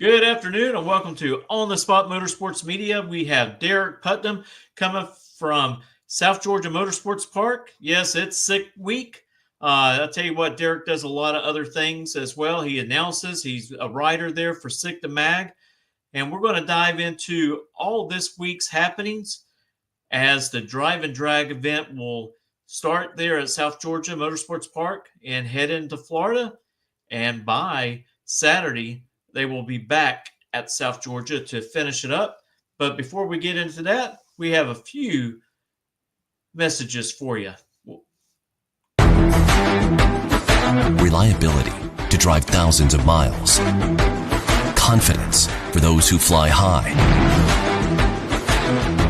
Good afternoon and welcome to On the Spot Motorsports Media. We have Derek Putnam coming from South Georgia Motorsports Park. Yes, it's sick week. I'll tell you what, Derek does a lot of other things as well. He announces, he's a writer there for Sick to Mag. And we're going to dive into all this week's happenings as the Drive and Drag event will start there at South Georgia Motorsports Park and head into Florida. And by Saturday, they will be back at South Georgia to finish it up. But before we get into that, we have a few messages for you. Reliability to drive thousands of miles. Confidence for those who fly high.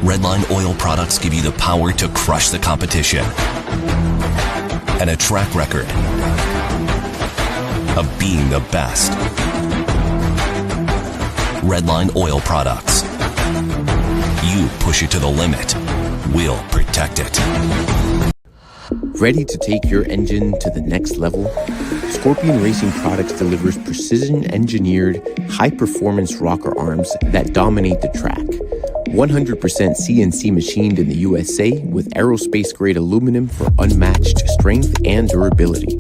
Redline oil products give you the power to crush the competition. And a track record of being the best. Redline oil products. You push it to the limit, we'll protect it. Ready to take your engine to the next level? Scorpion Racing Products delivers precision-engineered, high-performance rocker arms that dominate the track. 100% CNC machined in the USA with aerospace-grade aluminum for unmatched strength and durability.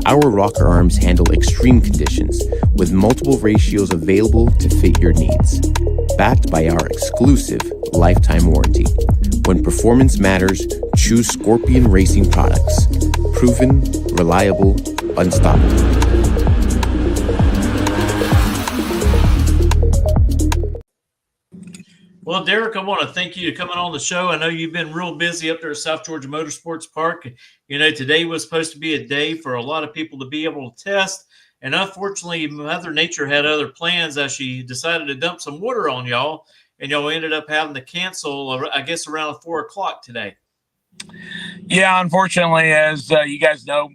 Our rocker arms handle extreme conditions with multiple ratios available to fit your needs. Backed by our exclusive lifetime warranty. When performance matters, choose Scorpion Racing Products. Proven, reliable, unstoppable. Well, Derek, I want to thank you for coming on the show. I know you've been real busy up there at South Georgia Motorsports Park. You know, today was supposed to be a day for a lot of people to be able to test. And unfortunately, Mother Nature had other plans as she decided to dump some water on y'all. And y'all ended up having to cancel, I guess, around 4 o'clock today. Yeah, unfortunately, as you guys know,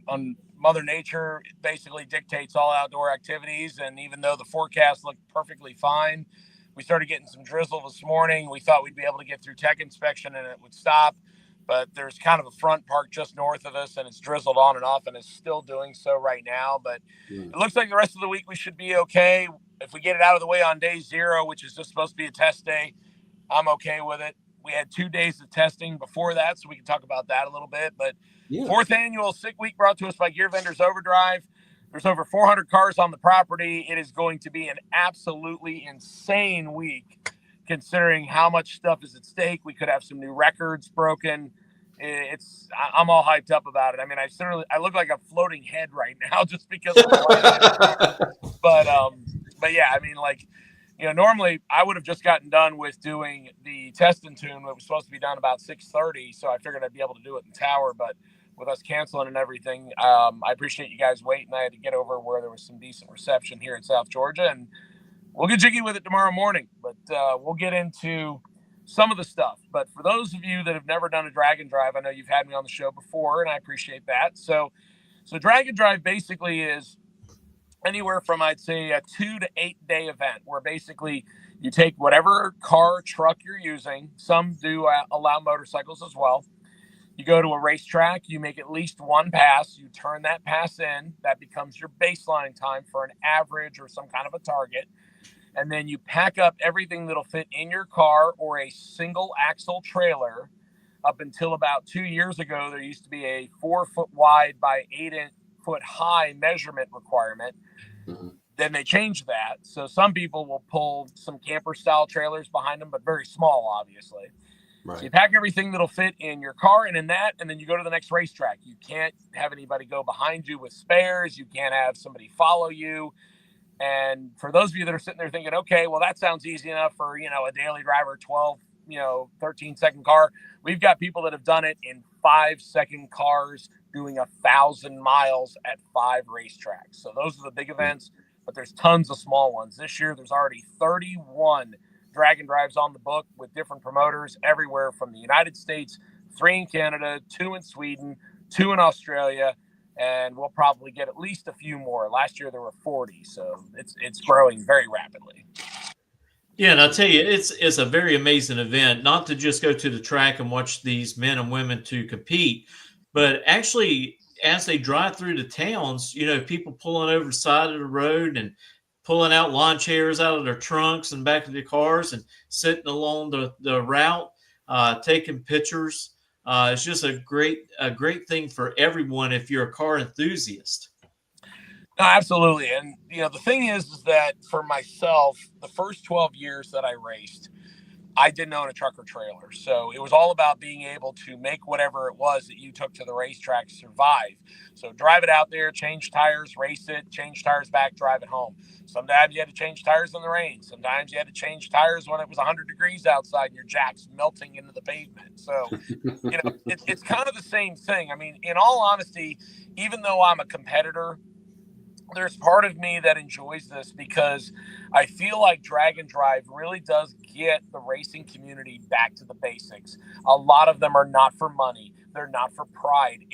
Mother Nature basically dictates all outdoor activities. And even though the forecast looked perfectly fine, we started getting some drizzle this morning. We thought we'd be able to get through tech inspection and it would stop. But there's kind of a front park just north of us, and it's drizzled on and off, and it's still doing so right now. But It looks like the rest of the week we should be okay. If we get it out of the way on day 0, which is just supposed to be a test day, I'm okay with it. We had 2 days of testing before that, so we can talk about that a little bit. But 4th annual Sick Week brought to us by Gear Vendors Overdrive. There's over 400 cars on the property. It is going to be an absolutely insane week, considering how much stuff is at stake. We could have some new records broken. I'm all hyped up about it. I mean, I look like a floating head right now just because of the but yeah, I mean, like, you know, normally I would have just gotten done with doing the test and tune. It was supposed to be done about 6:30, so I figured I'd be able to do it in Tower, but with us canceling and everything, I appreciate you guys waiting. I had to get over where there was some decent reception here in South Georgia, and we'll get jiggy with it tomorrow morning. But we'll get into some of the stuff. But for those of you that have never done a drag and drive, I know you've had me on the show before, and I appreciate that. So drag and drive basically is anywhere from, I'd say, a 2 to 8 day event where basically you take whatever car, truck you're using. Some do allow motorcycles as well. You go to a racetrack, you make at least one pass, you turn that pass in, that becomes your baseline time for an average or some kind of a target. And then you pack up everything that'll fit in your car or a single axle trailer. Up until about 2 years ago, there used to be a 4 foot wide by 8 foot high measurement requirement. Mm-hmm. Then they changed that. So some people will pull some camper style trailers behind them, but very small, obviously. Right. So you pack everything that'll fit in your car and in that, and then you go to the next racetrack. You can't have anybody go behind you with spares. You can't have somebody follow you. And for those of you that are sitting there thinking, okay, well, that sounds easy enough for, you know, a daily driver, 12, 13-second car. We've got people that have done it in 5-second cars doing 1,000 miles at 5 racetracks. So those are the big events, but there's tons of small ones. This year, there's already 31 drag and drives on the book with different promoters everywhere from the United States, 3 in Canada, 2 in Sweden, 2 in Australia, and we'll probably get at least a few more. Last year there were 40, so it's growing very rapidly. Yeah, and I'll tell you, it's a very amazing event, not to just go to the track and watch these men and women to compete, but actually as they drive through the towns, you know, people pulling over the side of the road and pulling out lawn chairs out of their trunks and back of their cars and sitting along the route, taking pictures. It's just a great thing for everyone if you're a car enthusiast. No, absolutely. And, the thing is that for myself, the first 12 years that I raced, I didn't own a truck or trailer. So it was all about being able to make whatever it was that you took to the racetrack survive. So drive it out there, change tires, race it, change tires back, drive it home. Sometimes you had to change tires in the rain. Sometimes you had to change tires when it was 100 degrees outside and your jack's melting into the pavement. So, it's kind of the same thing. I mean, in all honesty, even though I'm a competitor, there's part of me that enjoys this because I feel like Drag and Drive really does get the racing community back to the basics. A lot of them are not for money. They're not for pride.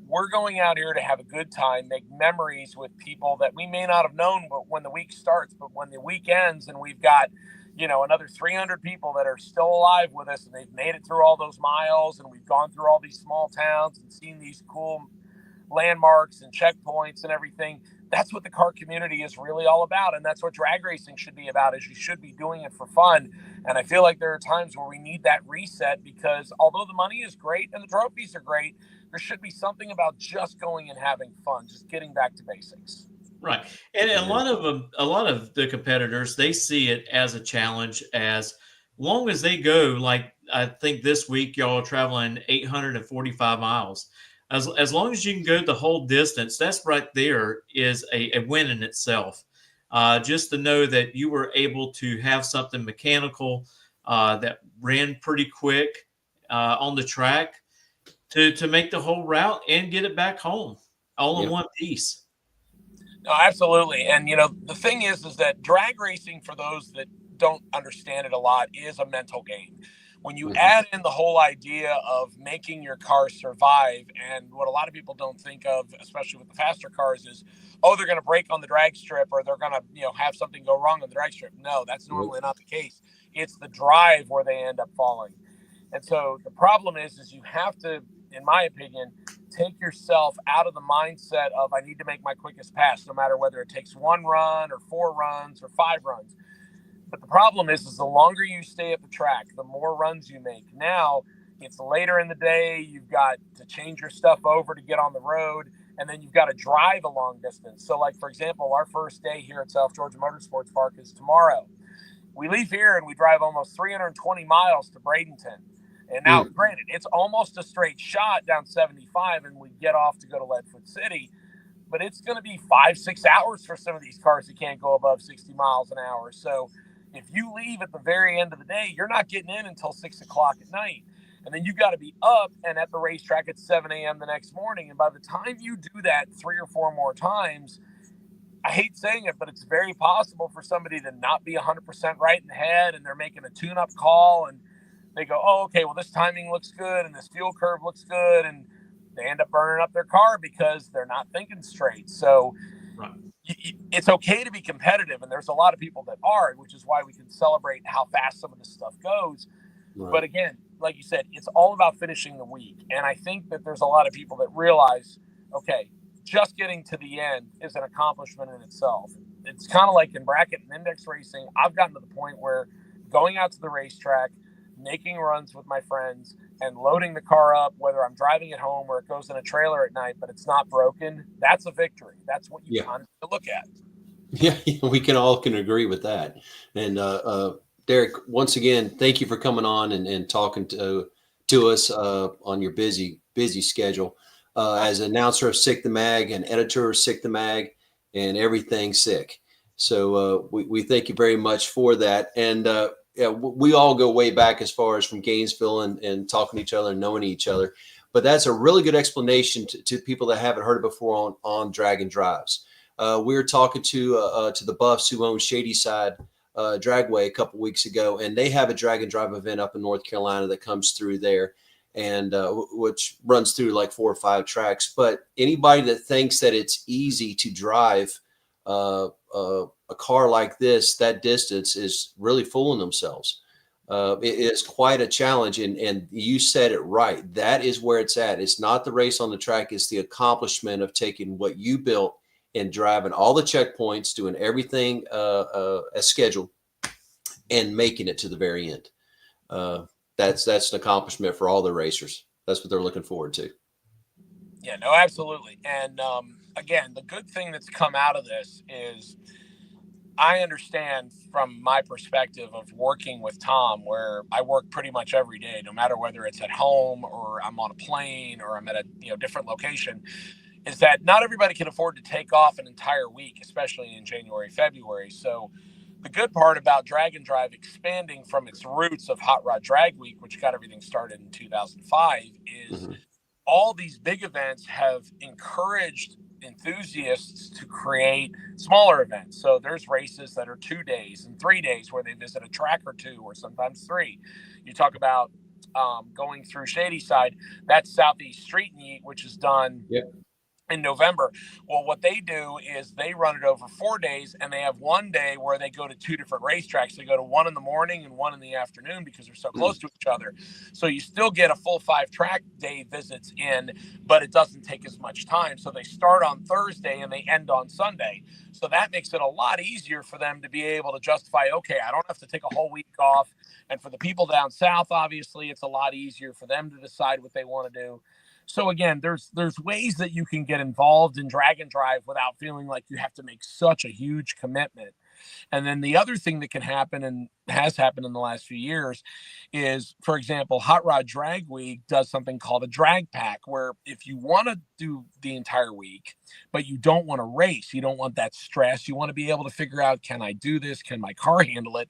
We're going out here to have a good time, make memories with people that we may not have known but when the week starts, but when the week ends and we've got, another 300 people that are still alive with us and they've made it through all those miles and we've gone through all these small towns and seen these cool landmarks and checkpoints and everything. That's what the car community is really all about, and that's what drag racing should be about. Is you should be doing it for fun. And I feel like there are times where we need that reset, because although the money is great and the trophies are great, there should be something about just going and having fun, just getting back to basics. Right. And a lot of the competitors, they see it as a challenge. As long as they go, like I think this week y'all are traveling 845 miles. As long as you can go the whole distance, that's right there is a win in itself. Just to know that you were able to have something mechanical that ran pretty quick on the track to make the whole route and get it back home all in one piece. No, absolutely. And, the thing is that drag racing, for those that don't understand it a lot, is a mental game. When you add in the whole idea of making your car survive, and what a lot of people don't think of, especially with the faster cars, is, they're going to break on the drag strip, or they're going to, have something go wrong on the drag strip. No, that's normally not the case. It's the drive where they end up falling. And so the problem is you have to, in my opinion, take yourself out of the mindset of, I need to make my quickest pass, no matter whether it takes 1 run or 4 runs or 5 runs. But the problem is the longer you stay at the track, the more runs you make. Now it's later in the day. You've got to change your stuff over to get on the road, and then you've got to drive a long distance. So, like, for example, our first day here at South Georgia Motorsports Park is tomorrow. We leave here and we drive almost 320 miles to Bradenton. And now, granted, it's almost a straight shot down 75, and we get off to go to Leadfoot City. But it's going to be 5-6 hours for some of these cars that can't go above 60 miles an hour. So if you leave at the very end of the day, you're not getting in until 6 o'clock at night. And then you've got to be up and at the racetrack at 7 a.m. the next morning. And by the time you do that 3 or 4 more times, I hate saying it, but it's very possible for somebody to not be 100% right in the head, and they're making a tune-up call, and they go, okay, well, this timing looks good, and this fuel curve looks good, and they end up burning up their car because they're not thinking straight. So it's okay to be competitive, and there's a lot of people that are, which is why we can celebrate how fast some of this stuff goes. Right. But again, like you said, it's all about finishing the week. And I think that there's a lot of people that realize, okay, just getting to the end is an accomplishment in itself. It's kind of like in bracket and index racing. I've gotten to the point where going out to the racetrack, making runs with my friends, and loading the car up, whether I'm driving it home or it goes in a trailer at night, but it's not broken, that's a victory. That's what you kind of look at. Yeah, we can agree with that. And Derek, once again, thank you for coming on and talking to us on your busy schedule. As announcer of Sick the Mag and editor of Sick the Mag and everything Sick. So we thank you very much for that. And we all go way back as far as from Gainesville and talking to each other and knowing each other. But that's a really good explanation to people that haven't heard it before on Drag and Drives. We were talking to the Buffs who own Shady Side Dragway a couple weeks ago, and they have a Drag and Drive event up in North Carolina that comes through there, and which runs through like 4 or 5 tracks. But anybody that thinks that it's easy to drive a car like this, that distance, is really fooling themselves. It is quite a challenge, and you said it right. That is where it's at. It's not the race on the track. It's the accomplishment of taking what you built and driving all the checkpoints, doing everything as scheduled, and making it to the very end. That's an accomplishment for all the racers. That's what they're looking forward to. Yeah, no, absolutely. And again, the good thing that's come out of this is I understand from my perspective of working with Tom, where I work pretty much every day, no matter whether it's at home or I'm on a plane or I'm at a different location, is that not everybody can afford to take off an entire week, especially in January, February. So the good part about Drag and Drive expanding from its roots of Hot Rod Drag Week, which got everything started in 2005, is all these big events have encouraged enthusiasts to create smaller events. So there's races that are 2 days and 3 days where they visit a track or two, or sometimes three. You talk about going through Shady Side, that's Southeast Street Meet, which is done in November. Well, what they do is they run it over 4 days, and they have one day where they go to two different racetracks. They go to one in the morning and one in the afternoon because they're so close to each other. So you still get a full 5 track day visits in, but it doesn't take as much time. So they start on Thursday and they end on Sunday. So that makes it a lot easier for them to be able to justify, okay, I don't have to take a whole week off. And for the people down south, obviously, it's a lot easier for them to decide what they want to do. So again, there's ways that you can get involved in Drag and Drive without feeling like you have to make such a huge commitment. And then the other thing that can happen, and has happened in the last few years, is, for example, Hot Rod Drag Week does something called a drag pack, where if you want to do the entire week, but you don't want to race, you don't want that stress, you want to be able to figure out, can I do this? Can my car handle it?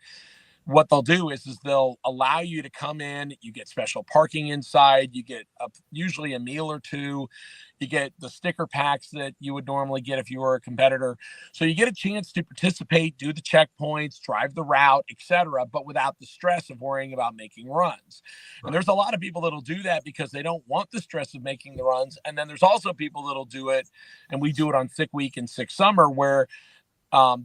What they'll do is they'll allow you to come in. You get special parking inside. You get usually a meal or two. You get the sticker packs that you would normally get if you were a competitor. So you get a chance to participate, do the checkpoints, drive the route, etc., but without the stress of worrying about making runs. And there's a lot of people that'll do that because they don't want the stress of making the runs. And then there's also people that'll do it, and we do it on Sick Week and Sick Summer, where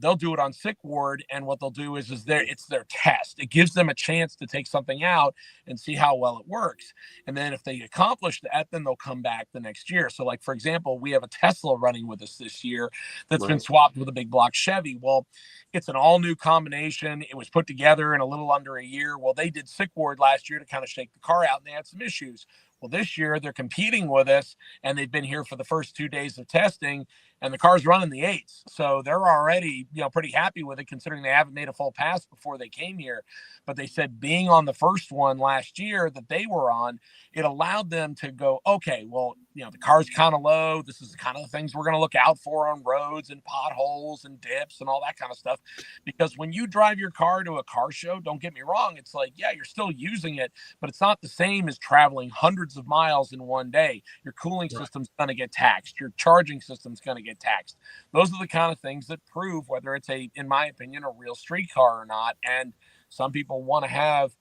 they'll do it on sick ward, and what they'll do is it's their test. It gives them a chance to take something out and see how well it works. And then if they accomplish that, then they'll come back the next year. So, like, for example, we have a Tesla running with us this year that's been swapped with a big block Chevy. Well, it's an all new combination. It was put together in a little under a year. Well, they did sick ward last year to kind of shake the car out, and they had some issues. Well, this year they're competing with us, and they've been here for the first 2 days of testing, and the car's running the 8s. So they're already, pretty happy with it, considering they haven't made a full pass before they came here. But they said being on the first one last year that they were on, it allowed them to go, okay, well, the car's kind of low. This is kind of the things we're going to look out for on roads and potholes and dips and all that kind of stuff. Because when you drive your car to a car show, don't get me wrong, it's like, yeah, you're still using it, but it's not the same as traveling hundreds of miles in one day. Your cooling system's going to get taxed. Your charging system's going to get taxed. Those are the kind of things that prove whether it's in my opinion, a real street car or not. And some people want to have,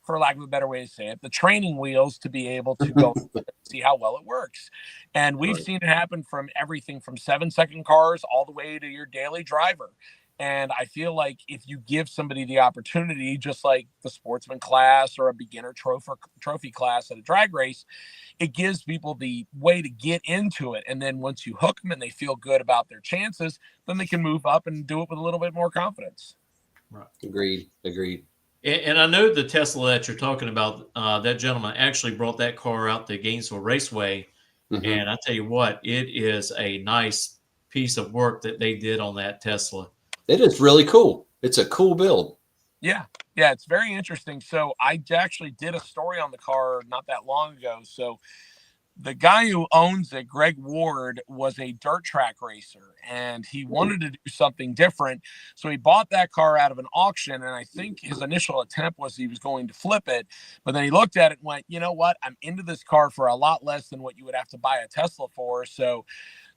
for lack of a better way to say it, the training wheels to be able to go see how well it works. And we've seen it happen from everything from 7-second cars all the way to your daily driver. And I feel like if you give somebody the opportunity, just like the sportsman class or a beginner trophy class at a drag race, it gives people the way to get into it. And then once you hook them and they feel good about their chances, then they can move up and do it with a little bit more confidence. Right. Agreed. And I know the Tesla that you're talking about, that gentleman actually brought that car out to Gainesville Raceway. And I tell you what, it is a nice piece of work that they did on that Tesla. It is really cool. It's a cool build. Yeah, it's very interesting. So I actually did a story on the car not that long ago. So the guy who owns it, Greg Ward, was a dirt track racer, and he wanted to do something different. So he bought that car out of an auction, and I think his initial attempt was he was going to flip it. But then he looked at it and went, you know what? I'm into this car for a lot less than what you would have to buy a Tesla for. So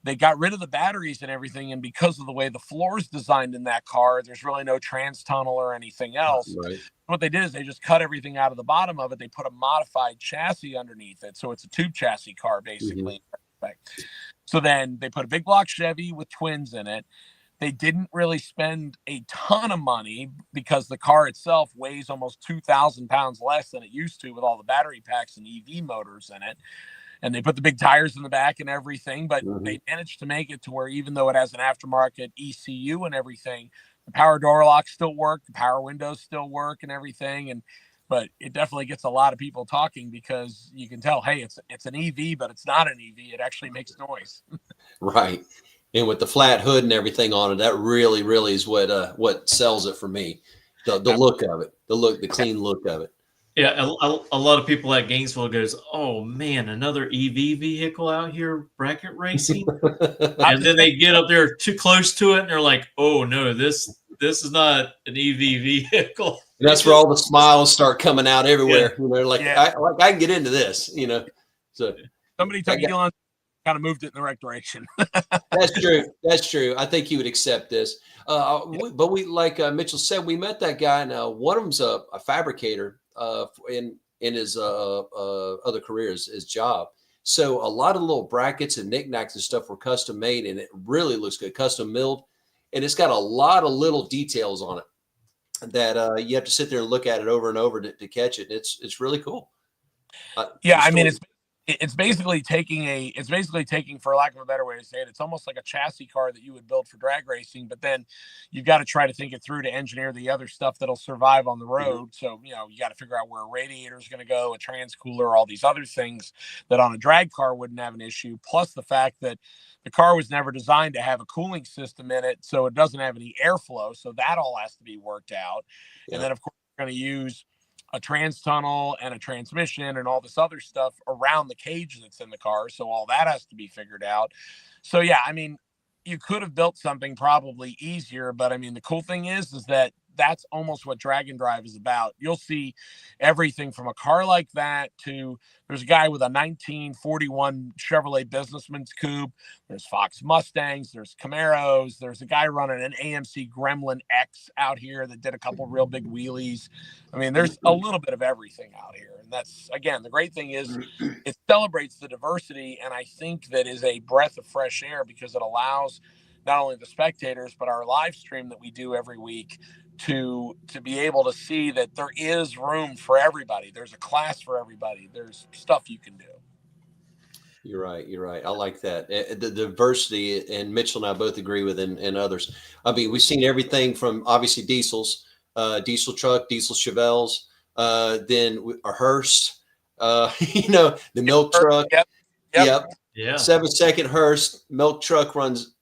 they got rid of the batteries and everything. And because of the way the floor is designed in that car, there's really no trans tunnel or anything else. Right. What they did is they just cut everything out of the bottom of it. They put a modified chassis underneath it. So it's a tube chassis car, basically. So then they put a big block Chevy with twins in it. They didn't really spend a ton of money because the car itself weighs almost 2,000 pounds less than it used to with all the battery packs and EV motors in it. and they put the big tires in the back and everything, but Mhm. they managed to make it to where even though it has an aftermarket ECU and everything, the power door locks still work, the power windows still work and everything. But it definitely gets a lot of people talking because you can tell, hey, it's an EV, but it's not an EV. It actually makes noise. Right. And with the flat hood and everything on it, that really, really is what sells it for me. The look of it, the clean look of it. Yeah, a lot of people at Gainesville goes, "Oh man, another EV vehicle out here bracket racing," I'm and the then same. they get up there too close to it, and they're like, "Oh no, this is not an EV vehicle." And that's where all the smiles start coming out Yeah, everywhere. Like Yeah, I can get into this. So somebody I took got, Elon, kind of moved it in the right direction. that's true. That's true. I think he would accept this. But we, like Mitchell said, we met that guy, and one of them's a fabricator in his other career, his job. So a lot of little brackets and knickknacks and stuff were custom made, and it really looks good, custom milled, and it's got a lot of little details on it that you have to sit there and look at it over and over to catch it. It's really cool. Yeah, The I mean story, it's basically taking, for lack of a better way to say it, it's almost like a chassis car that you would build for drag racing, but then you've got to try to think it through to engineer the other stuff that'll survive on the road. So you got to figure out where a radiator is going to go, a transcooler, all these other things that on a drag car wouldn't have an issue, plus the fact that the car was never designed to have a cooling system in it, so it doesn't have any airflow, so that all has to be worked out. And yeah. then of course we're going to use a trans tunnel and a transmission and all this other stuff around the cage that's in the car. So all that has to be figured out. So yeah, I mean, you could have built something probably easier, but I mean, the cool thing is that that's almost what Drag and Drive is about. You'll see everything from a car like that to there's a guy with a 1941 Chevrolet Businessman's Coupe. There's Fox Mustangs. There's Camaros. There's a guy running an AMC Gremlin X out here that did a couple real big wheelies. I mean, there's a little bit of everything out here. And that's, again, the great thing is it celebrates the diversity. And I think that is a breath of fresh air because it allows not only the spectators, but our live stream that we do every week to be able to see that there is room for everybody. There's a class for everybody. There's stuff you can do. You're right. You're right. I like that. The diversity, and Mitchell and I both agree with, and others. I mean, we've seen everything from obviously diesels, diesel truck, diesel Chevelles, then a hearse, the milk truck. Yep. Yep. yeah. 7-second hearse milk truck runs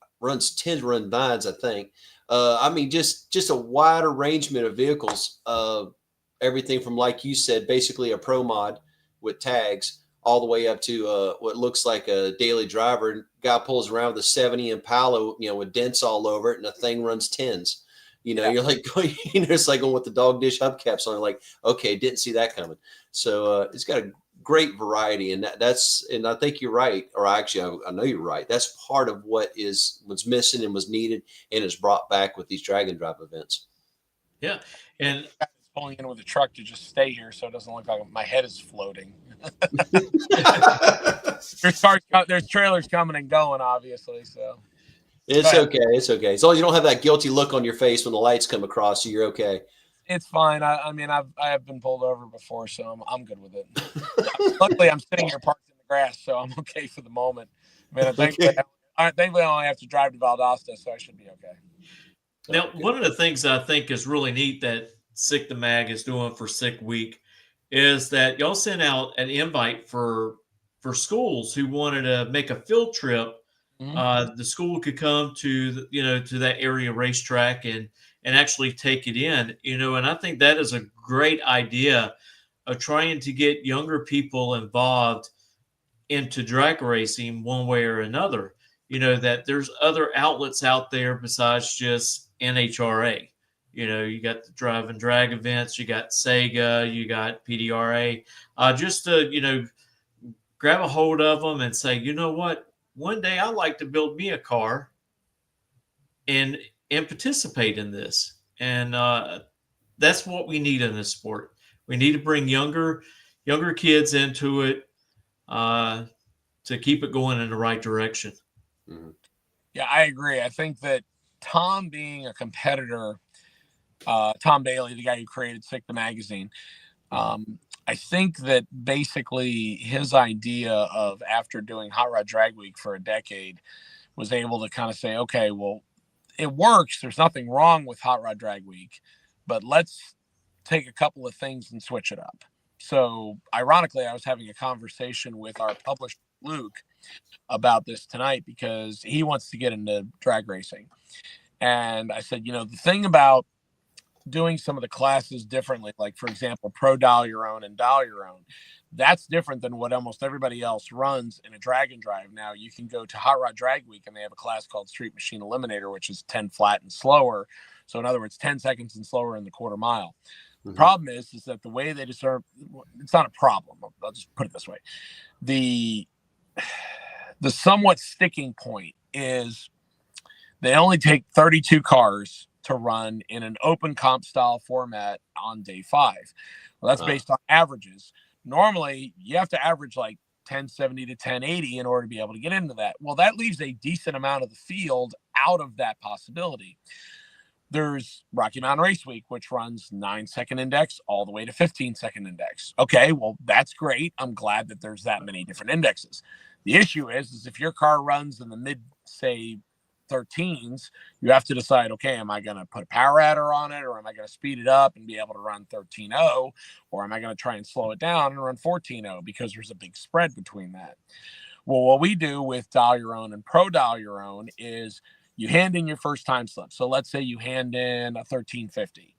10 run 9s, I think. I mean, just a wide arrangement of vehicles. Everything from, like you said, basically a pro mod with tags, all the way up to what looks like a daily driver. And guy pulls around with a 70 Impala, with dents all over it, and the thing runs 10s. You're like going, it's like going with the dog dish hubcaps on. Like, okay, didn't see that coming. So it's got a great variety, and and I think you're right, or actually, I know you're right. That's part of what's missing and was needed, and is brought back with these Drag and Drive events. Yeah, and Pulling in with a truck to just stay here, so it doesn't look like my head is floating. There's trailers coming and going, obviously. So it's okay. It's okay. As long as you don't have that guilty look on your face when the lights come across, so you're okay. It's fine. I mean, I have been pulled over before, so I'm good with it. Luckily, I'm sitting here parked in the grass, so I'm okay for the moment. I mean, thankfully, I only have to drive to Valdosta, so I should be okay. now, one of the things that I think is really neat that Sick the Mag is doing for Sick Week is that y'all sent out an invite for schools who wanted to make a field trip. The school could come to to that area racetrack and actually take it in. And I think that is a great idea of trying to get younger people involved into drag racing one way or another. That there's other outlets out there besides just NHRA. You got the drive and drag events, you got Sega, you got PDRA. Just to, grab a hold of them and say, you know what, one day I'd like to build me a car and participate in this. And that's what we need in this sport. We need to bring younger kids into it to keep it going in the right direction. Mm-hmm. Yeah, I agree. I think that Tom being a competitor, Tom Bailey, the guy who created Sick the Magazine, I think that basically his idea of, after doing Hot Rod Drag Week for a decade, was able to kind of say, okay, well, it works. There's nothing wrong with Hot Rod Drag Week, but let's take a couple of things and switch it up. So ironically, I was having a conversation with our publisher, Luke, about this tonight because he wants to get into drag racing. And I said, the thing about doing some of the classes differently, like for example, pro dial your own and dial your own, that's different than what almost everybody else runs in a drag and drive. Now you can go to Hot Rod Drag Week and they have a class called Street Machine Eliminator, which is 10 flat and slower. So in other words, 10 seconds and slower in the quarter mile. The problem is that the way they deserve, it's not a problem. I'll just put it this way. The somewhat sticking point is they only take 32 cars to run in an open comp style format on day 5. Well, that's based on averages. Normally, you have to average like 1070 to 1080 in order to be able to get into that. Well, that leaves a decent amount of the field out of that possibility. There's Rocky Mountain Race Week, which runs 9-second index all the way to 15-second index. Okay, well, that's great. I'm glad that there's that many different indexes. The issue is if your car runs in the mid, say, 13s, you have to decide, okay, am I going to put a power adder on it, or am I going to speed it up and be able to run 13.0, or am I going to try and slow it down and run 14.0, because there's a big spread between that. Well, what we do with Dial Your Own and Pro Dial Your Own is you hand in your first time slip. So let's say you hand in a 1350.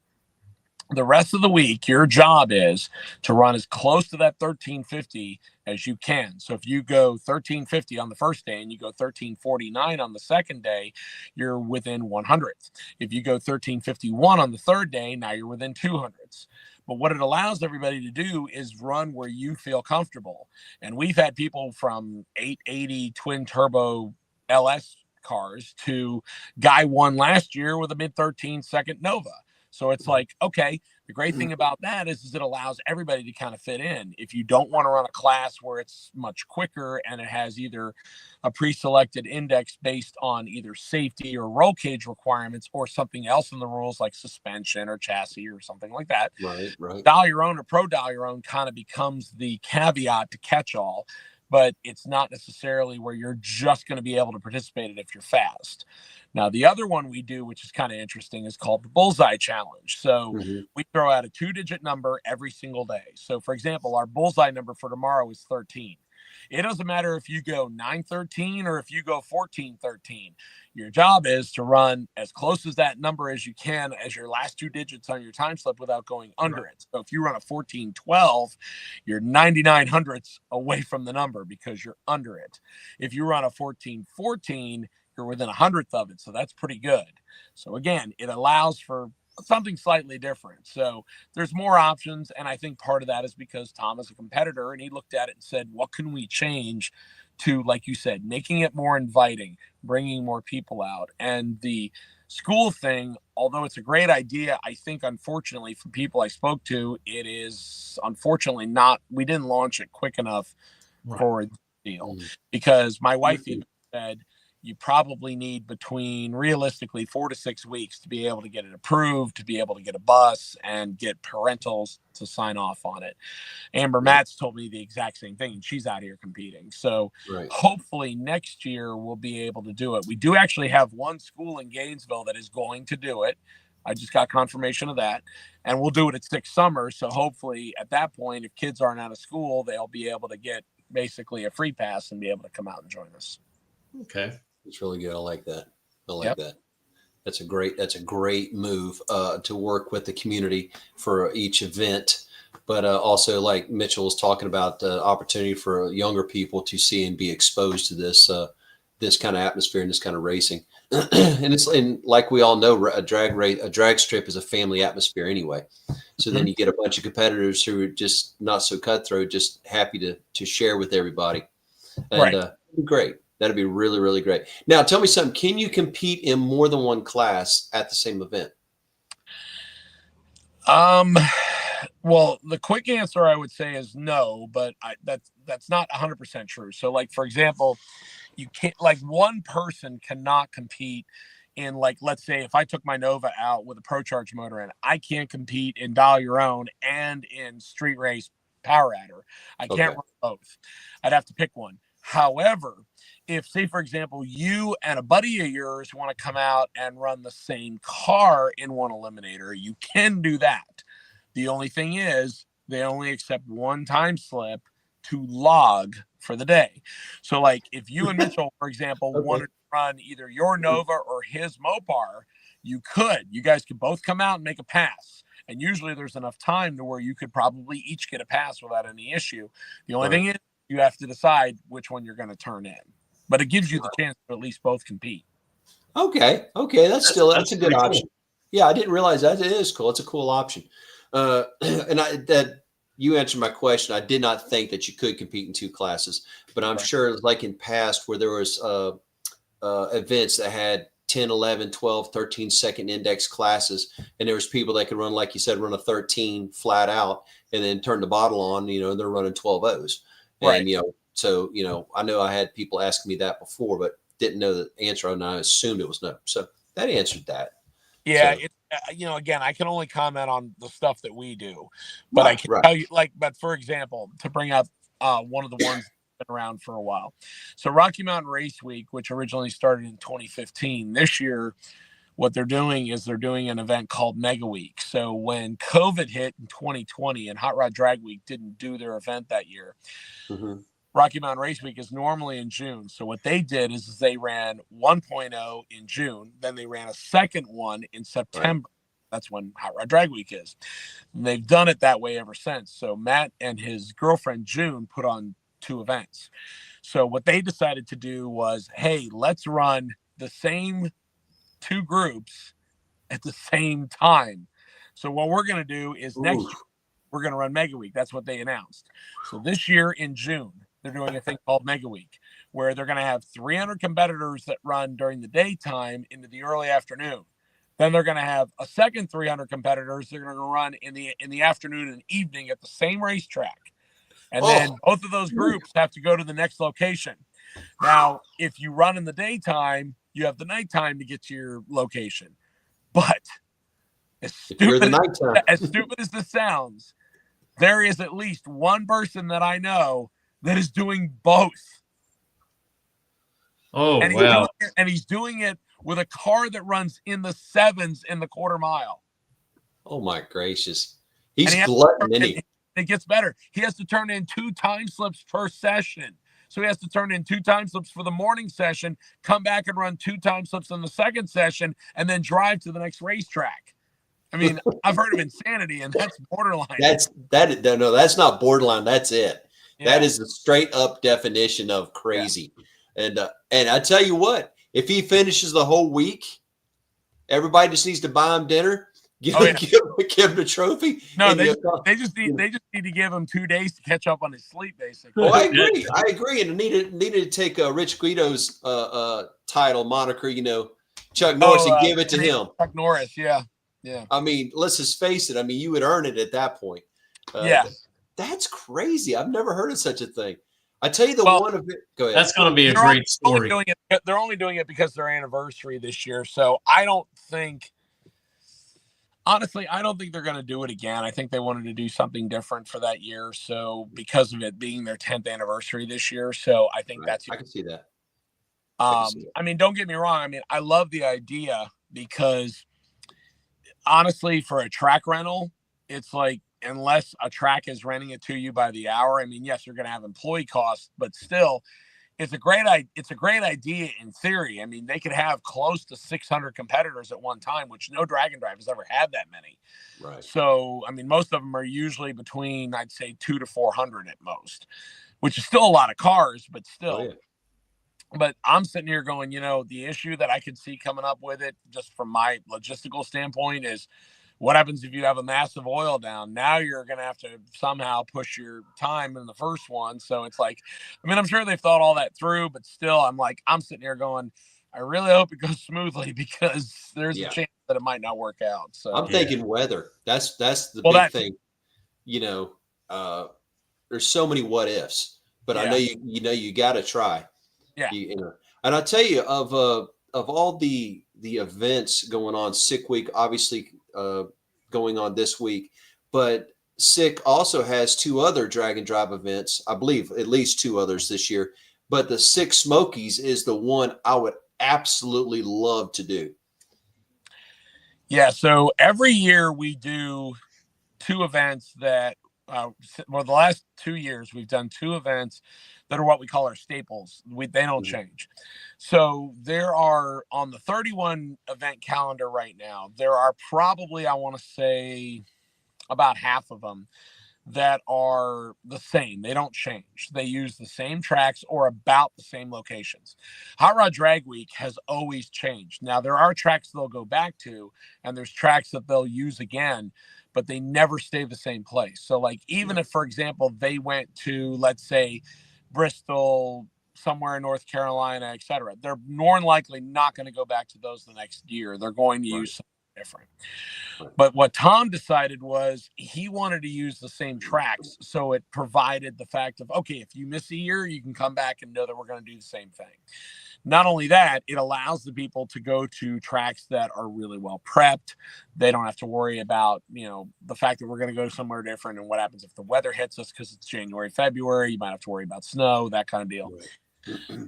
The rest of the week, your job is to run as close to that 1350 as you can. So if you go 1350 on the first day and you go 1349 on the second day, you're within 100ths. If you go 1351 on the third day, now you're within 200ths. But what it allows everybody to do is run where you feel comfortable. And we've had people from 880 twin turbo LS cars to guy won last year with a mid 13-second Nova. So it's like, okay, the great thing about that is it allows everybody to kind of fit in. If you don't want to run a class where it's much quicker and it has either a pre-selected index based on either safety or roll cage requirements or something else in the rules like suspension or chassis or something like that, right. Dial Your Own or Pro Dial Your Own kind of becomes the caveat to catch all. But it's not necessarily where you're just going to be able to participate in if you're fast. Now, the other one we do, which is kind of interesting, is called the Bullseye Challenge. So we throw out a 2-digit number every single day. So, for example, our bullseye number for tomorrow is 13. It doesn't matter if you go 913 or if you go 1413. Your job is to run as close as that number as you can as your last 2 digits on your time slip without going under it. So if you run a 1412, you're 99 hundredths away from the number because you're under it. If you run a 1414, you're within 100th of it. So that's pretty good. So again, it allows for something slightly different. So there's more options. And I think part of that is because Tom is a competitor and he looked at it and said, what can we change to, like you said, making it more inviting, bringing more people out? And the school thing, although it's a great idea, I think, unfortunately, for people I spoke to, it is unfortunately not, we didn't launch it quick enough for the deal, because my wife even said, you probably need between realistically 4 to 6 weeks to be able to get it approved, to be able to get a bus and get parentals to sign off on it. Amber Matz told me the exact same thing, and she's out here competing. So hopefully next year we'll be able to do it. We do actually have one school in Gainesville that is going to do it. I just got confirmation of that, and we'll do it at 6 Summers. So hopefully at that point, if kids aren't out of school, they'll be able to get basically a free pass and be able to come out and join us. Okay. It's really good. I like that. I like that. That's a great move to work with the community for each event, but also, like Mitchell was talking about, the opportunity for younger people to see and be exposed to this this kind of atmosphere and this kind of racing. and like we all know, a drag strip is a family atmosphere anyway. So then you get a bunch of competitors who are just not so cutthroat, just happy to share with everybody. And great. That'd be really, really great. Now, tell me something. Can you compete in more than one class at the same event? Well, the quick answer I would say is no, but that's not 100% true. So, like, for example, you can't, like, one person cannot compete in, like, let's say if I took my Nova out with a Pro Charge motor in, I can't compete in Dial Your Own and in Street Race power adder. I can't Okay. run both. I'd have to pick one. However, if, say, for example, you and a buddy of yours want to come out and run the same car in one eliminator, you can do that. The only thing is they only accept one time slip to log for the day. So like if you and Mitchell, for example, Okay. wanted to run either your Nova or his Mopar, you guys could both come out and make a pass. And usually there's enough time to where you could probably each get a pass without any issue. The only thing is you have to decide which one you're going to turn in, but it gives you the chance to at least both compete. Okay. That's a good option. Cool. Yeah, I didn't realize that. It is cool. It's a cool option. And that you answered my question. I did not think that you could compete in two classes, but I'm sure like in past where there was events that had 10, 11, 12, 13 second index classes. And there was people that could run, like you said, run a 13 flat out and then turn the bottle on, they're running 12 O's. And, so, I know I had people asking me that before, but didn't know the answer. And I assumed it was no. So that answered that. Yeah. So, again, I can only comment on the stuff that we do, but I can tell you but for example, to bring up one of the ones that's been around for a while. So Rocky Mountain Race Week, which originally started in 2015, this year, what they're doing is they're doing an event called Mega Week. So when COVID hit in 2020 and Hot Rod Drag Week didn't do their event that year, Rocky Mountain Race Week is normally in June. So what they did is they ran 1.0 in June. Then they ran a second one in September. That's when Hot Rod Drag Week is. And they've done it that way ever since. So Matt and his girlfriend, June, put on 2 events. So what they decided to do was, hey, let's run the same 2 groups at the same time. So what we're going to do is next year, we're going to run Mega Week. That's what they announced. So this year in June, they're doing a thing called Mega Week, where they're going to have 300 competitors that run during the daytime into the early afternoon. Then they're going to have a second 300 competitors. They're going to run in the afternoon and evening at the same racetrack. And then both of those groups have to go to the next location. Now, if you run in the daytime, you have the nighttime to get to your location. But as stupid as this sounds, there is at least one person that I know that is doing both. Oh, and he's doing it with a car that runs in the 7s in the quarter mile. Oh my gracious. He's glutton, isn't he? It gets better. He has to turn in 2 time slips per session. So he has to turn in 2 time slips for the morning session, come back and run 2 time slips in the second session, and then drive to the next racetrack. I mean, I've heard of insanity, and that's borderline. That's not borderline. That's it. Yeah. That is the straight up definition of crazy. Yeah. And I tell you what, if he finishes the whole week, everybody just needs to buy him dinner, give him the trophy. No, they just need to give him 2 days to catch up on his sleep, basically. Well, I agree. And needed to take Rich Guido's title moniker, Chuck Norris, and give it to him. Chuck Norris, yeah. I mean, let's just face it. I mean, you would earn it at that point. That's crazy. I've never heard of such a thing. I tell you one of it. Go ahead. That's going to be a great story. They're only doing it because their anniversary this year. So I don't think they're going to do it again. I think they wanted to do something different for that year. So because of it being their 10th anniversary this year. So I think I can see that. I mean, don't get me wrong. I mean, I love the idea because honestly, for a track rental, it's like, unless a track is renting it to you by the hour. I mean, yes, you're going to have employee costs, but still, it's a great idea in theory. I mean, they could have close to 600 competitors at one time, which no drag and drive has ever had that many. Right. So, I mean, most of them are usually between, I'd say, 200 to 400 at most, which is still a lot of cars, but still. Oh, yeah. But I'm sitting here going, the issue that I could see coming up with it, just from my logistical standpoint, is what happens if you have a massive oil down? Now you're going to have to somehow push your time in the first one. So it's like, I mean, I'm sure they've thought all that through, but still, I'm sitting here going, I really hope it goes smoothly because there's a chance that it might not work out. So I'm thinking weather. That's the big thing. There's so many what ifs, but I know you got to try. Yeah. And I'll tell you of all the events going on, Sick Week, obviously going on this week, but SICK also has 2 other drag and drive events. I believe at least 2 others this year. But the SICK Smokies is the one I would absolutely love to do. Yeah. So every year we do 2 events that, the last 2 years we've done 2 events that are what we call our staples. They don't change. So there are, on the 31 event calendar right now, there are probably, I want to say, about half of them that are the same. They don't change. They use the same tracks or about the same locations. Hot Rod Drag Week has always changed. Now, there are tracks they'll go back to, and there's tracks that they'll use again, but they never stay the same place. So, like, even if, for example, they went to, let's say, Bristol, somewhere in North Carolina, etc., they're more than likely not going to go back to those the next year. They're going to use something different. But what Tom decided was he wanted to use the same tracks. So it provided the fact of, okay, if you miss a year, you can come back and know that we're going to do the same thing. Not only that, it allows the people to go to tracks that are really well prepped. They don't have to worry about, the fact that we're going to go somewhere different and what happens if the weather hits us because it's January, February. You might have to worry about snow, that kind of deal. Right.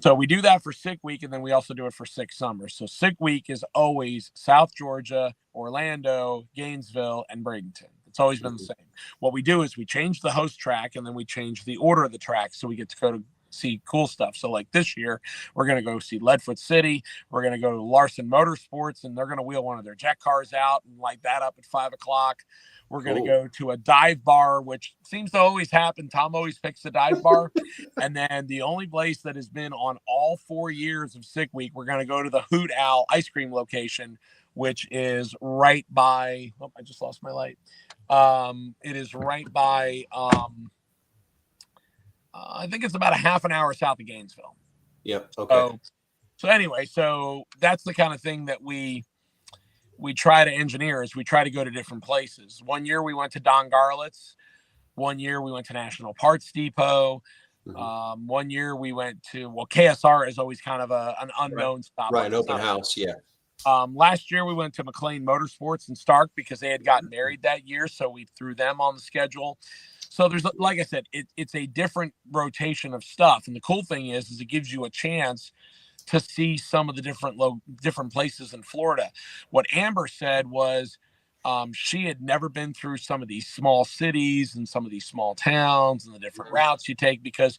So we do that for SICK Week, and then we also do it for SICK Summer. So SICK Week is always South Georgia, Orlando, Gainesville, and Bradenton. It's always been the same. What we do is we change the host track, and then we change the order of the tracks, so we get to go to see cool stuff. So like this year, we're going to go see Leadfoot City. We're going to go to Larson Motorsports, and they're going to wheel one of their jet cars out and light that up at 5 o'clock. We're going to go to a dive bar, which seems to always happen. Tom always picks a dive bar. And then the only place that has been on all 4 years of SICK Week, we're going to go to the Hoot Owl ice cream location, which is right by, I just lost my light. It is right by, I think it's about a half an hour south of Gainesville. Yep. Okay. So anyway, so that's the kind of thing that we try to engineer, is we try to go to different places. One year we went to Don Garlett's. One year we went to National Parts Depot. One year we went to, KSR is always kind of an unknown stop. Right, an open house, yeah. Last year we went to McLean Motorsports in Stark because they had gotten married that year, so we threw them on the schedule. So there's, like I said, it's a different rotation of stuff. And the cool thing is it gives you a chance to see some of the different places in Florida. What Amber said was she had never been through some of these small cities and some of these small towns and the different routes you take, because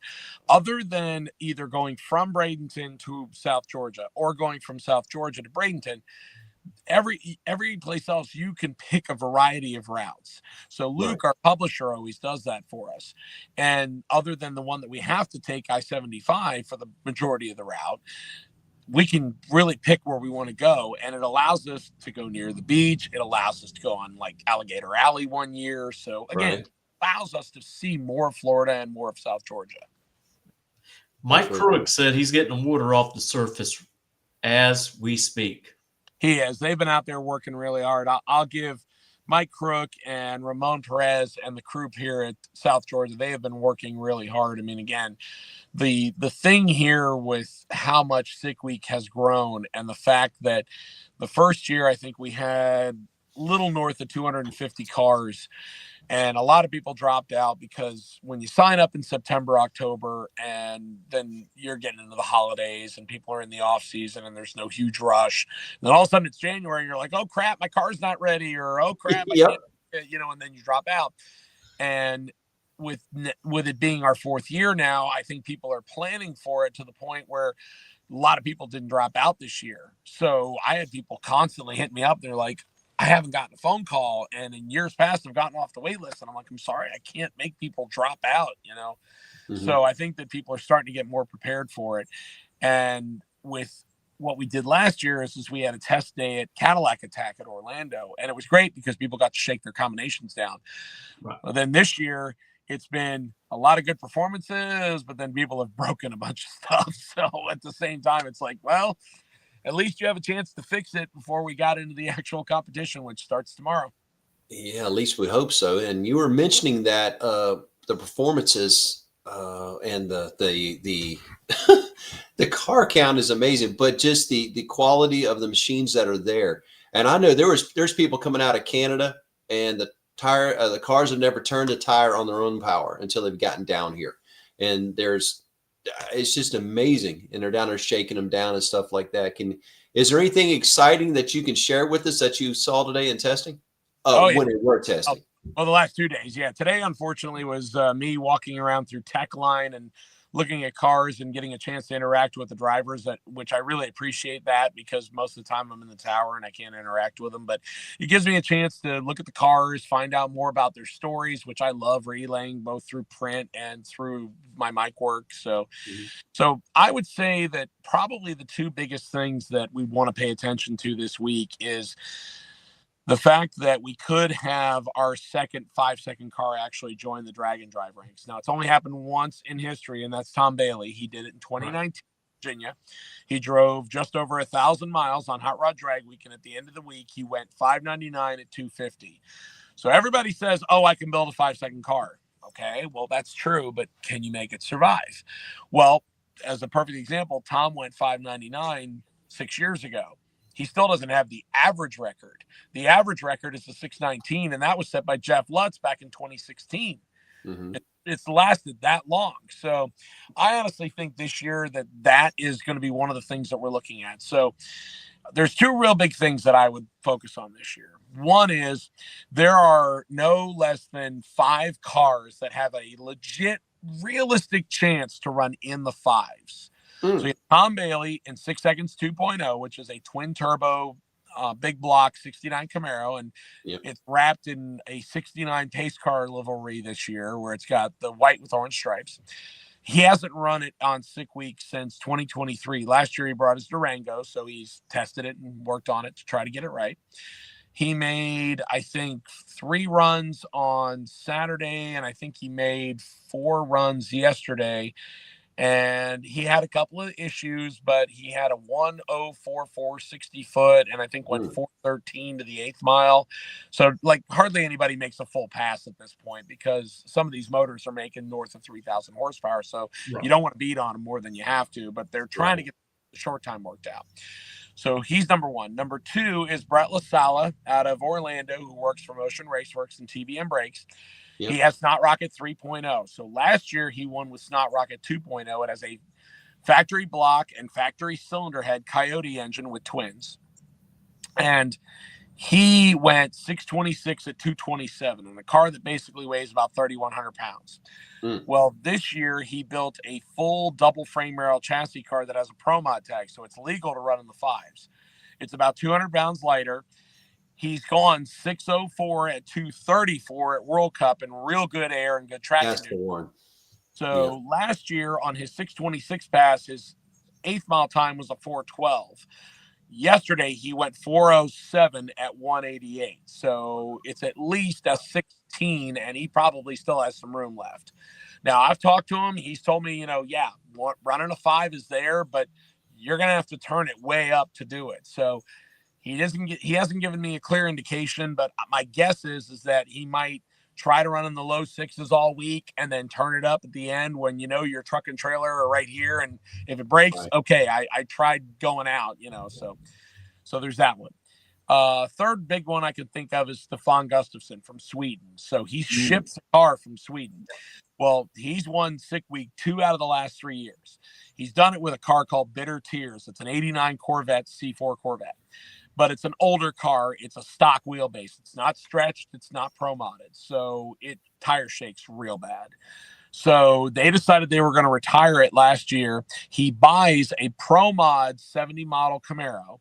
other than either going from Bradenton to South Georgia or going from South Georgia to Bradenton, every place else you can pick a variety of routes. So Luke, our publisher, always does that for us. And other than the one that we have to take, I-75, for the majority of the route, we can really pick where we want to go. And it allows us to go near the beach. It allows us to go on like Alligator Alley one year. So again, it allows us to see more of Florida and more of South Georgia. Mike Crook said he's getting the water off the surface as we speak. He is. They've been out there working really hard. I'll give Mike Crook and Ramon Perez and the group here at South Georgia, they have been working really hard. I mean, again, the thing here with how much SICK Week has grown, and the fact that the first year I think we had a little north of 250 cars, and a lot of people dropped out because when you sign up in September, October, and then you're getting into the holidays and people are in the off season and there's no huge rush. And then all of a sudden it's January and you're like, oh crap, my car's not ready, or oh crap, I can't, and then you drop out. And with it being our 4th year now, I think people are planning for it to the point where a lot of people didn't drop out this year. So I had people constantly hit me up. They're like, I haven't gotten a phone call, and in years past I've gotten off the wait list, and I'm like, I'm sorry, I can't make people drop out, So I think that people are starting to get more prepared for it. And with what we did last year is we had a test day at Cadillac Attack at Orlando, and it was great because people got to shake their combinations down. But then this year it's been a lot of good performances, but then people have broken a bunch of stuff. So at the same time, it's like, well, at least you have a chance to fix it before we got into the actual competition, which starts tomorrow. Yeah, at least we hope so. And you were mentioning that the performances and the the car count is amazing, but just the quality of the machines that are there. And I know there's people coming out of Canada, and the the cars have never turned a tire on their own power until they've gotten down here. And it's just amazing. And they're down there shaking them down and stuff like that. Is there anything exciting that you can share with us that you saw today in testing? When they were testing. Well, the last 2 days. Yeah. Today, unfortunately, was me walking around through Tech Line and looking at cars and getting a chance to interact with the drivers, which I really appreciate that, because most of the time I'm in the tower and I can't interact with them. But it gives me a chance to look at the cars, find out more about their stories, which I love relaying both through print and through my mic work. So I would say that probably the two biggest things that we want to pay attention to this week is the fact that we could have our second 5-second car actually join the Dragon Drive ranks. Now, it's only happened once in history, and that's Tom Bailey. He did it in 2019, Virginia. He drove just over 1,000 miles on Hot Rod Drag Week, and at the end of the week, he went 599 at 250. So everybody says, oh, I can build a 5-second car. Okay, well, that's true, but can you make it survive? Well, as a perfect example, Tom went 599 6 years ago. He still doesn't have the average record. The average record is the 619, and that was set by Jeff Lutz back in 2016. It's lasted that long. So I honestly think this year that is going to be one of the things that we're looking at. So there's two real big things that I would focus on this year. One is there are no less than 5 cars that have a legit, realistic chance to run in the 5s. So you have Tom Bailey in 6 Seconds 2.0, which is a twin turbo, big block 69 Camaro. And it's wrapped in a 69 pace car livery this year, where it's got the white with orange stripes. He hasn't run it on Sick Week since 2023. Last year, he brought his Durango, so he's tested it and worked on it to try to get it right. He made, I think, 3 runs on Saturday, and I think he made 4 runs yesterday. And he had a couple of issues, but he had a 1:04.4 60 foot, and I think went 4:13 to the 8th mile. So like hardly anybody makes a full pass at this point, because some of these motors are making north of 3,000 horsepower. So you don't want to beat on them more than you have to, but they're trying to get the short time worked out. So he's number 1. Number 2 is Brett LaSala out of Orlando, who works for Motion Raceworks and TBM Brakes. He has Snot Rocket 3.0. So last year he won with Snot Rocket 2.0. It has a factory block and factory cylinder head Coyote engine with twins. And he went 626 at 227 in a car that basically weighs about 3,100 pounds. Well, this year he built a full double frame rail chassis car that has a Pro Mod tag, so it's legal to run in the 5s. It's about 200 pounds lighter. He's gone 604 at 234 at World Cup in real good air and good traction. That's the one. So last year on his 626 pass, his 8th mile time was a 412. Yesterday, he went 407 at 188. So it's at least a 16, and he probably still has some room left. Now, I've talked to him. He's told me, running a 5 is there, but you're going to have to turn it way up to do it. So he hasn't given me a clear indication, but my guess is that he might try to run in the low 6s all week and then turn it up at the end when your truck and trailer are right here. And if it breaks, okay, I tried going out, so there's that one. Third big one I could think of is Stefan Gustafsson from Sweden. So he ships a car from Sweden. Well, he's won Sick Week 2 out of the last 3 years. He's done it with a car called Bitter Tears. It's an 89 Corvette, C4 Corvette. But it's an older car. It's a stock wheelbase. It's not stretched. It's not pro modded. So it tire shakes real bad. So they decided they were going to retire it last year. He buys a pro mod 70 model Camaro,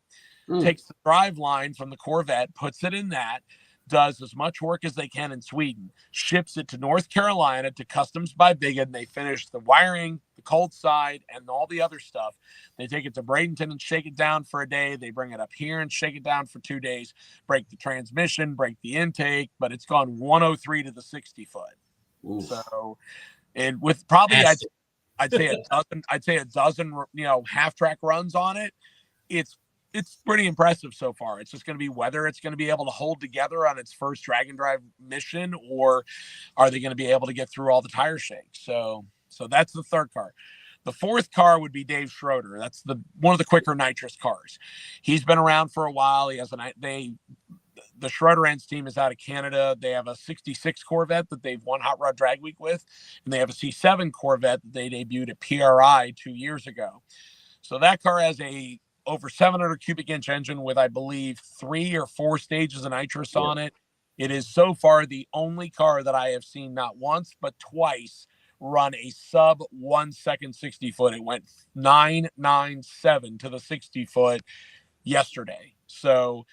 takes the drive line from the Corvette, puts it in that, does as much work as they can in Sweden, ships it to North Carolina to Customs by Biggin. They finish the wiring, the cold side, and all the other stuff. They take it to Bradenton and shake it down for a day. They bring it up here and shake it down for 2 days, break the transmission, break the intake, but it's gone 103 to the 60 foot. Oof. So, and with probably, I'd say a dozen, half track runs on it. It's pretty impressive so far. It's just going to be whether it's going to be able to hold together on its first Dragon Drive mission, or are they going to be able to get through all the tire shakes? So that's the third car. The fourth car would be Dave Schroeder. That's one of the quicker nitrous cars. He's been around for a while. He has the Schroeder Ends team is out of Canada. They have a 66 Corvette that they've won Hot Rod Drag Week with, and they have a C7 Corvette that they debuted at PRI 2 years ago. So that car has a over 700 cubic inch engine with, I believe, 3 or 4 stages of nitrous on it. It is so far the only car that I have seen not once but twice run a sub 1 second 60 foot. It went 997 to the 60 foot yesterday. So,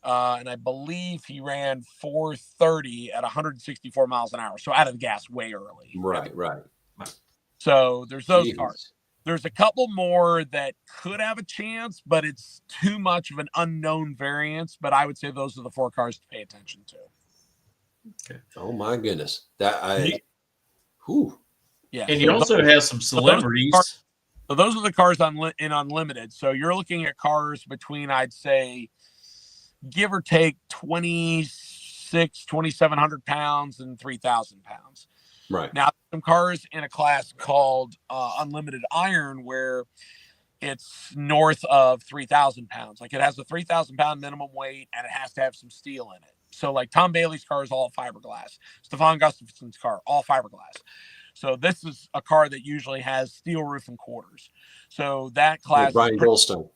and I believe he ran 430 at 164 miles an hour. So out of the gas way early. Right. So there's those Jeez. cars. There's a couple more that could have a chance, but it's too much of an unknown variance. But I would say those are the 4 cars to pay attention to. Okay. Oh my goodness. Yeah. And you also have some celebrities. So those are the cars in Unlimited. So you're looking at cars between, I'd say, give or take 2,700 pounds and 3,000 pounds. Right. Now, some cars in a class called Unlimited Iron, where it's north of 3,000 pounds. Like, it has a 3,000 pound minimum weight, and it has to have some steel in it. So like Tom Bailey's car is all fiberglass. Stefan Gustafson's car, all fiberglass. So this is a car that usually has steel roof and quarters. So that class, Brian Goldstone.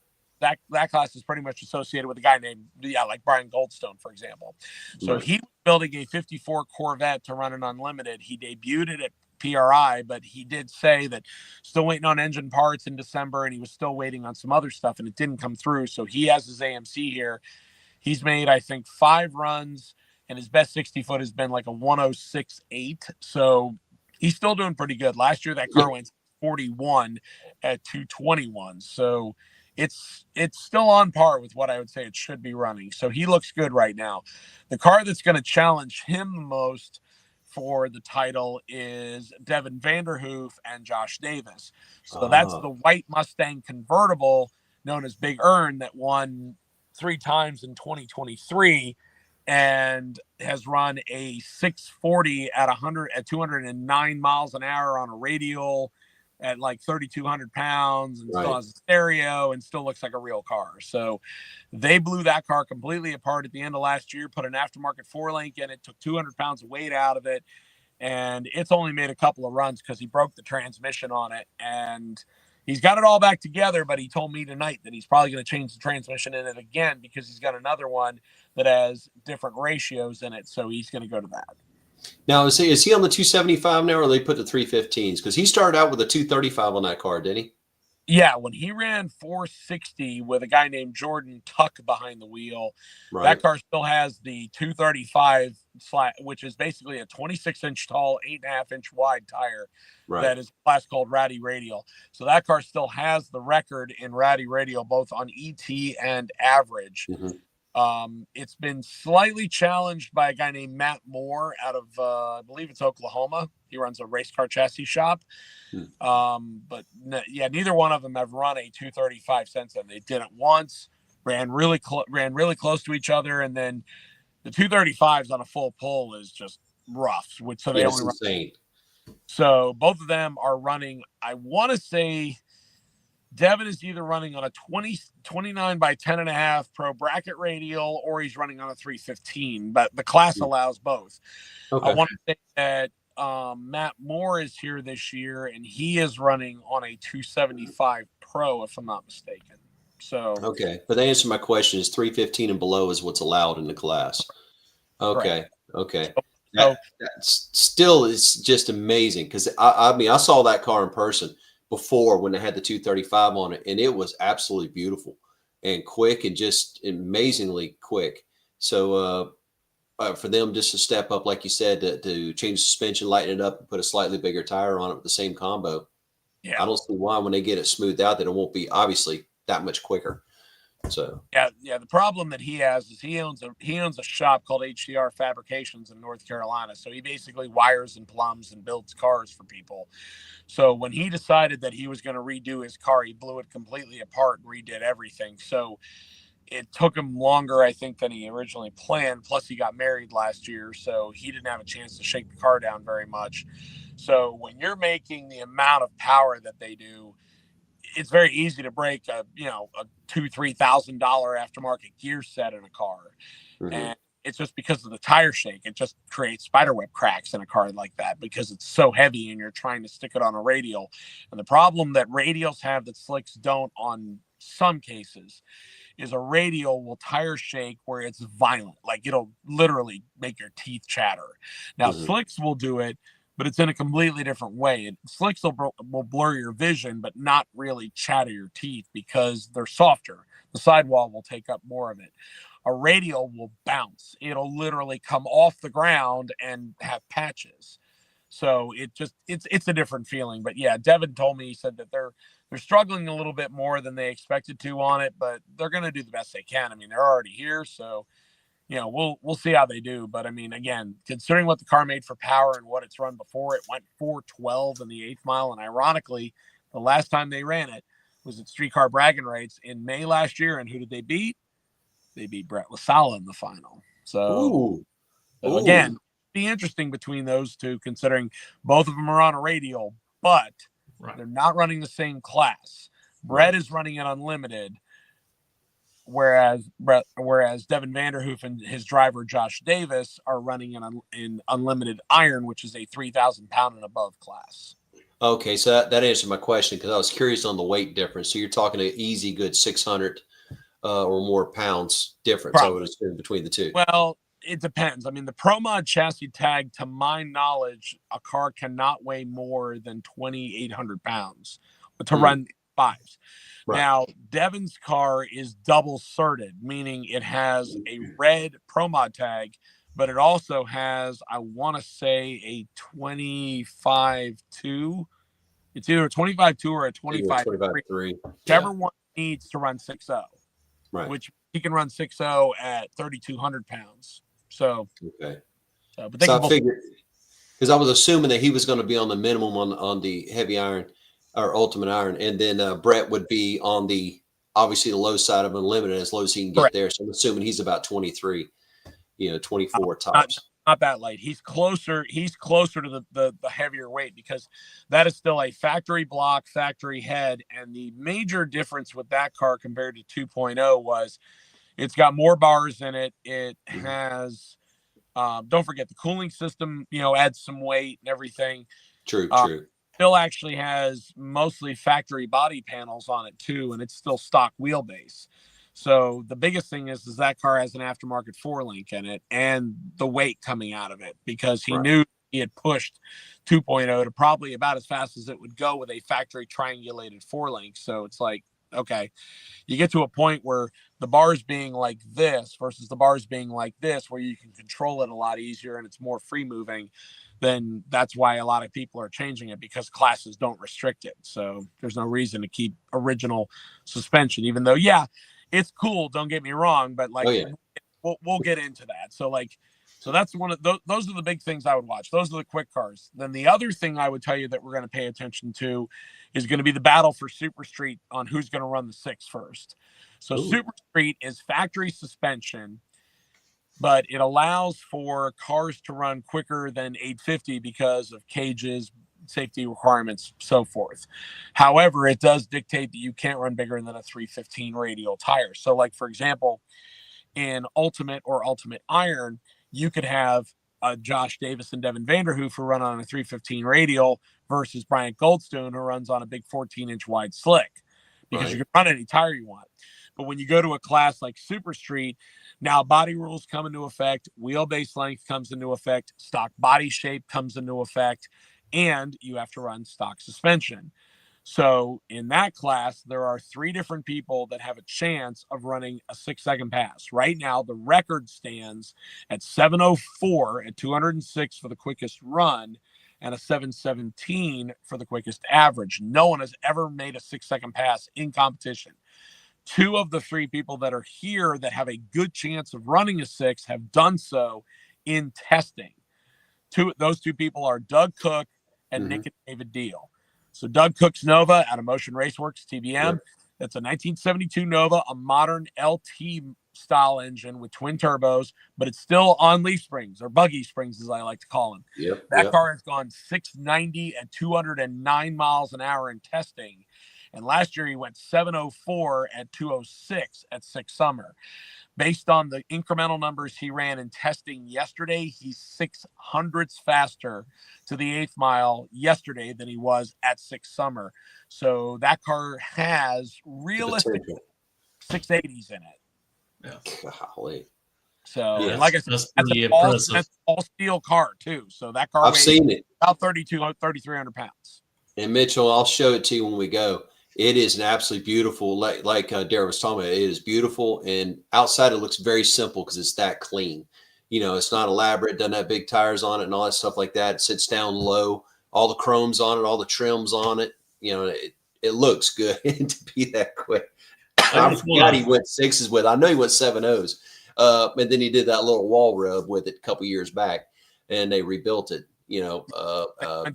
That class is pretty much associated with a guy named, like Brian Goldstone, for example. So he was building a 54 Corvette to run an Unlimited. He debuted it at PRI, but he did say that still waiting on engine parts in December, and he was still waiting on some other stuff, and it didn't come through. So he has his AMC here. He's made, I think, 5 runs, and his best 60 foot has been like a 106.8. So he's still doing pretty good. Last year, that car went 41 at 221. So it's still on par with what I would say it should be running. So he looks good right now. The car that's going to challenge him the most for the title is Devin Vanderhoof and Josh Davis. So that's the white Mustang convertible known as Big Earn that won 3 times in 2023 and has run a 640 at 209 miles an hour on a radial at like 3,200 pounds, and still has a stereo and still looks like a real car. So they blew that car completely apart at the end of last year, put an aftermarket 4-link in it, took 200 pounds of weight out of it, and it's only made a couple of runs because he broke the transmission on it, and he's got it all back together. But he told me tonight that he's probably going to change the transmission in it again because he's got another one that has different ratios in it. So he's going to go to that. Now, is he on the 275 now, or they put the 315s? Because he started out with a 235 on that car, didn't he? Yeah, when he ran 460 with a guy named Jordan Tuck behind the wheel, that car still has the 235 which is basically a 26-inch tall, 8.5-inch wide tire that is a class called Ratty Radial. So that car still has the record in Ratty Radial, both on ET and average. It's been slightly challenged by a guy named Matt Moore out of, I believe it's Oklahoma. He runs a race car chassis shop. But neither one of them have run a 235 since then. They did it once, ran really close to each other, and then the 235s on a full pull is just rough. So they only insane. So both of them are running. I want to say Devin is either running on a 29 by 10.5 pro bracket radial, or he's running on a 315, but the class allows both. I want to say that Matt Moore is here this year, and he is running on a 275 pro, if I'm not mistaken. So but the answer to my question is 315 and below is what's allowed in the class. That still is just amazing, because I mean, I saw that car in person before when they had the 235 on it, and it was absolutely beautiful and quick, and just amazingly quick. So for them just to step up, like you said, to change the suspension, lighten it up, and put a slightly bigger tire on it with the same combo, I don't see why when they get it smoothed out that it won't be obviously that much quicker. So the problem that he has is he owns a shop called HDR Fabrications in North Carolina. So he basically wires and plumbs and builds cars for people. So when he decided that he was going to redo his car, he blew it completely apart and redid everything. So it took him longer, I think, than he originally planned. Plus he got married last year, so he didn't have a chance to shake the car down very much. So when you're making the amount of power that they do, it's very easy to break a $2,000-3,000 aftermarket gear set in a car. And it's just because of the tire shake. It just creates spiderweb cracks in a car like that because it's so heavy and you're trying to stick it on a radial. And the problem that radials have that slicks don't on some cases is a radial will tire shake where it's violent. Like it'll literally make your teeth chatter. Now, slicks will do it, but it's in a completely different way. And slicks will blur your vision, but not really chatter your teeth because they're softer. The sidewall will take up more of it. A radial will bounce. It'll literally come off the ground and have patches. So it's a different feeling. But yeah, Devin told me, he said that they're struggling a little bit more than they expected to on it, but they're going to do the best they can. I mean, they're already here, so we'll see how they do. But I mean, again, considering what the car made for power and what it's run before, it went 412 in the 8th mile, and ironically, the last time they ran it was at Streetcar Bragging Rights in May last year. And who did they beat? They beat Brett LaSala in the final. So again, be interesting between those two, considering both of them are on a radial, but they're not running the same class. Brett is running an unlimited, whereas Devin Vanderhoof and his driver Josh Davis are running in unlimited iron, which is a 3,000 pound and above class. Okay, so that answered my question because I was curious on the weight difference. So you're talking an easy good 600 or more pounds difference, I would assume, between the two. Well, it depends. I mean, the Pro Mod chassis tag, to my knowledge, a car cannot weigh more than 2,800 pounds to run fives. Right. Now, Devin's car is double certed, meaning it has a red Pro Mod tag, but it also has, I want to say, a 25.2. It's either a 25.2 or a 25.3. Whichever one needs to run 6.0. Right. Which he can run 6.0 at 3,200 pounds. So, okay. But I figured, because I was assuming that he was going to be on the minimum on the heavy iron or ultimate iron, and then Brett would be on the obviously the low side of unlimited as low as he can get there. So I'm assuming he's about 23, 24 tops. Not that light. He's closer to the heavier weight because that is still a factory block, factory head. And the major difference with that car compared to 2.0 was it's got more bars in it. It has, don't forget the cooling system, adds some weight and everything. True. Still actually has mostly factory body panels on it too. And it's still stock wheelbase. So the biggest thing is that car has an aftermarket 4-link in it and the weight coming out of it because he knew he had pushed 2.0 to probably about as fast as it would go with a factory triangulated 4-link. So it's like, okay, you get to a point where the bars being like this versus the bars being like this, where you can control it a lot easier and it's more free moving, then that's why a lot of people are changing it because classes don't restrict it. So there's no reason to keep original suspension, even though, it's cool. Don't get me wrong, but we'll get into that. So that's one of those are the big things I would watch. Those are the quick cars. Then the other thing I would tell you that we're going to pay attention to is going to be the battle for Super Street on who's going to run the 6 first. So Super Street is factory suspension, but it allows for cars to run quicker than 850 because of cages, safety requirements, so forth. However, it does dictate that you can't run bigger than a 315 radial tire. So like, for example, in Ultimate or Ultimate Iron, you could have Josh Davis and Devin Vanderhoof who run on a 315 radial versus Bryant Goldstone who runs on a big 14-inch wide slick because you can run any tire you want. But when you go to a class like Super Street, now body rules come into effect, wheelbase length comes into effect, stock body shape comes into effect, and you have to run stock suspension. So in that class, there are 3 different people that have a chance of running a 6-second pass. Right now, the record stands at 7:04 at 206 for the quickest run and a 7:17 for the quickest average. No one has ever made a 6-second pass in competition. 2 of the 3 people that are here that have a good chance of running a 6 have done so in testing. Those 2 people are Doug Cook and Nick and David Deal. So Doug Cook's Nova out of Motion Raceworks, TBM. That's a 1972 Nova, a modern LT style engine with twin turbos, but it's still on leaf springs or buggy springs, as I like to call them. That car has gone 690 at 209 miles an hour in testing. And last year he went 7:04 at 2:06 at 6 Summer. Based on the incremental numbers he ran in testing yesterday, he's 600ths faster to the 8th mile yesterday than he was at 6 Summer. So that car has realistic 680s in it. Yeah. Golly. So, Yes, and like I said, that's that's pretty an impressive. all steel car too. So that car I've weighs seen it. about 3,300 pounds. And Mitchell, I'll show it to you when we go. It is an absolutely beautiful, like Darrell was talking about. It is beautiful, and outside it looks very simple because it's that clean. You know, it's not elaborate, doesn't have big tires on it and all that stuff like that. It sits down low, all the chromes on it, all the trims on it. You know, it looks good to be that quick. I forgot he went 6s with. I know he went 7.0s, and then he did that little wall rub with it a couple years back, and they rebuilt it. You know,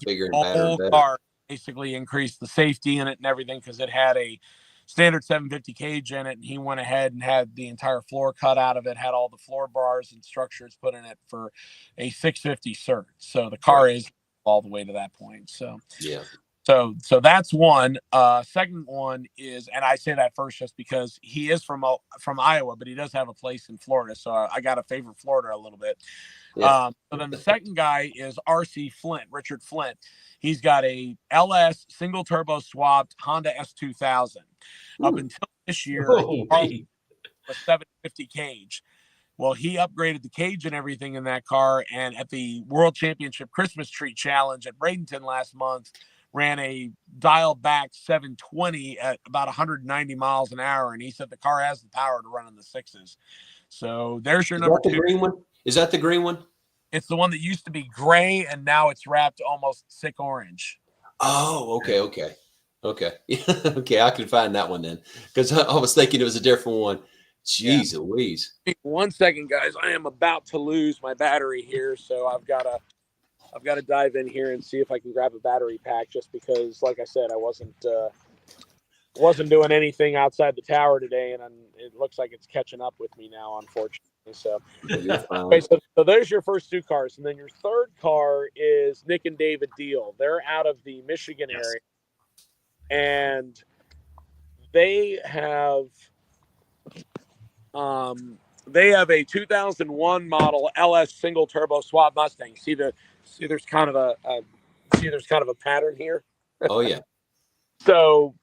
bigger and better. Whole car basically increased the safety in it and everything because it had a standard 750 cage in it, and he went ahead and had the entire floor cut out of it, had all the floor bars and structures put in it for a 650 cert. So the car is all the way to that point. So yeah. So that's one. Second one is, and I say that first just because he is from Iowa, but he does have a place in Florida. So I got to favor Florida a little bit. Yeah. So then the second guy is RC Flint, Richard Flint. He's got a LS single turbo swapped Honda S2000. Up until this year, a 750 cage. Well, he upgraded the cage and everything in that car. And at the World Championship Christmas Tree Challenge at Bradenton last month, ran a dial back 720 at about 190 miles an hour. And he said the car has the power to run in the 6s. So there's your number 2. Green one? Is that the green one? It's the one that used to be gray and now it's wrapped almost sick orange. Oh, okay. Okay, I can find that one then because I was thinking it was a different one. Jeez Louise. 1 second, guys. I am about to lose my battery here, so I've got to dive in here and see if I can grab a battery pack. Just because, like I said, I wasn't doing anything outside the tower today, and it looks like it's catching up with me now, unfortunately. So, okay, so there's your first 2 cars, and then your third car is Nick and David Deal. They're out of the Michigan area, and they have a 2001 model LS single turbo swap Mustang. See there's kind of a pattern here. Oh yeah. So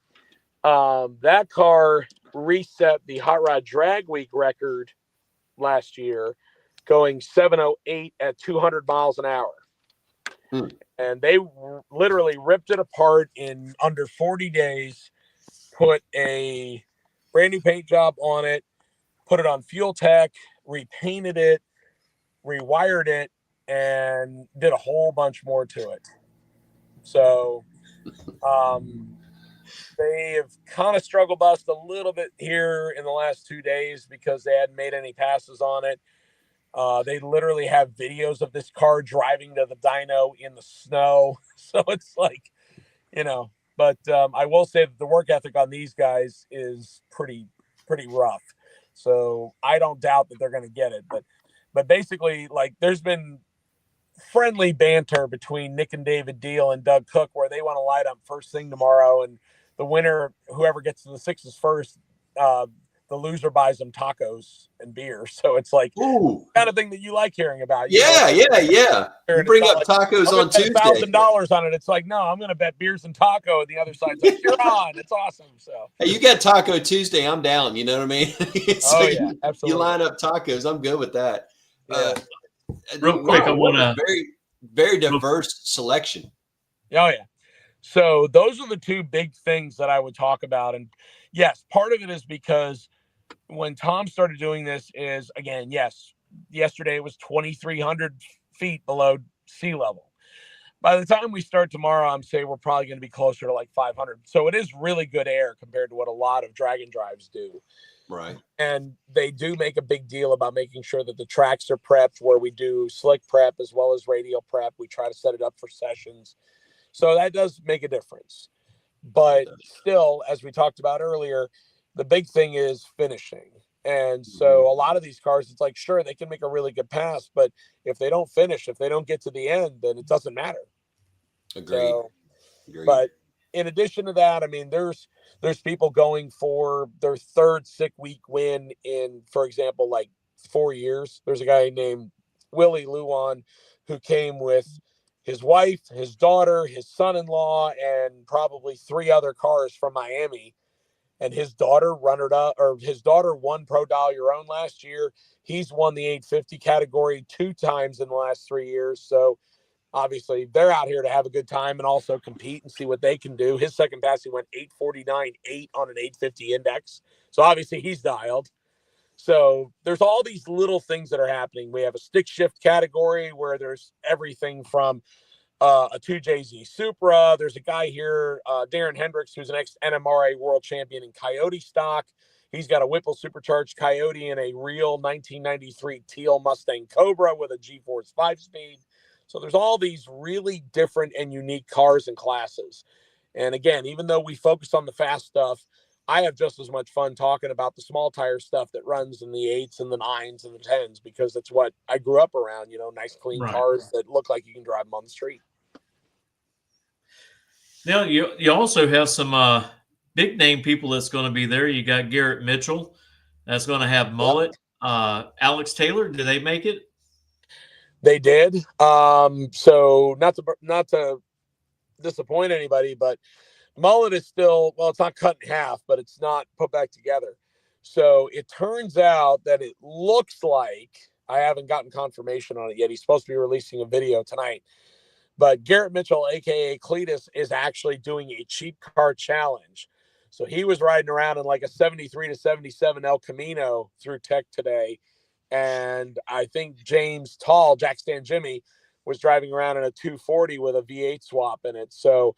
that car reset the Hot Rod Drag Week record last year, going 7:08 at 200 miles an hour. And they literally ripped it apart in under 40 days, put a brand new paint job on it, put it on Fuel Tech, repainted it, rewired it, and did a whole bunch more to it. So they have kind of struggle bust a little bit here in the last 2 days because they hadn't made any passes on it. They literally have videos of this car driving to the dyno in the snow. So it's like, but I will say that the work ethic on these guys is pretty rough. So I don't doubt that they're going to get it, but basically, like, there's been friendly banter between Nick and David Deal and Doug Cook where they want to light up first thing tomorrow, and the winner, whoever gets to the 6s first, the loser buys them tacos and beer. So it's like kind of thing that you like hearing about. Yeah. You bring up tacos on Tuesday. $1,000 on it. It's like, no, I'm going to bet beers and taco. And the other side's like, you're on. It's awesome. So hey, you got Taco Tuesday, I'm down. You know what I mean? Yeah, absolutely. You line up tacos, I'm good with that. Yeah. Real quick, I want to very, very diverse selection. Oh yeah. So those are the 2 big things that I would talk about. And yes, part of it is because when Tom started doing this is, again, yes, yesterday it was 2,300 feet below sea level. By the time we start tomorrow, I'm saying we're probably going to be closer to like 500. So it is really good air compared to what a lot of Dragon drives do. Right. And they do make a big deal about making sure that the tracks are prepped, where we do slick prep as well as radial prep. We try to set it up for sessions. So that does make a difference. But still, as we talked about earlier, the big thing is finishing. And so a lot of these cars, it's like, sure, they can make a really good pass, but if they don't finish, if they don't get to the end, then it doesn't matter. Agreed. So, Agreed. But in addition to that, I mean, there's people going for their third sick week win in, for example, like 4 years. There's a guy named Willie Luan who came with his wife, his daughter, his son-in-law, and probably 3 other cars from Miami. And his daughter won Pro Dial Your Own last year. He's won the 850 category 2 times in the last 3 years. So obviously they're out here to have a good time and also compete and see what they can do. His second pass, he went 849.8 on an 850 index. So obviously he's dialed. So there's all these little things that are happening. We have a stick shift category where there's everything from a 2JZ Supra. There's a guy here, Darren Hendricks, who's an ex-NMRA world champion in Coyote stock. He's got a Whipple supercharged Coyote and a real 1993 teal Mustang Cobra with a G-Force 5-speed. So there's all these really different and unique cars and classes. And again, even though we focus on the fast stuff, I have just as much fun talking about the small tire stuff that runs in the 8s and the 9s and the 10s, because that's what I grew up around, nice, clean cars that look like you can drive them on the street. Now, you also have some big name people that's going to be there. You got Garrett Mitchell that's going to have Mullet. Yep. Alex Taylor, did they make it? They did. So not to disappoint anybody, but Mullet is still, well, it's not cut in half, but it's not put back together. So it turns out that it looks like, I haven't gotten confirmation on it yet. He's supposed to be releasing a video tonight, but Garrett Mitchell, aka Cletus, is actually doing a cheap car challenge. So he was riding around in like a 73 to 77 El Camino through Tech today. And I think James Tall, Jack Stan Jimmy, was driving around in a 240 with a V8 swap in it. So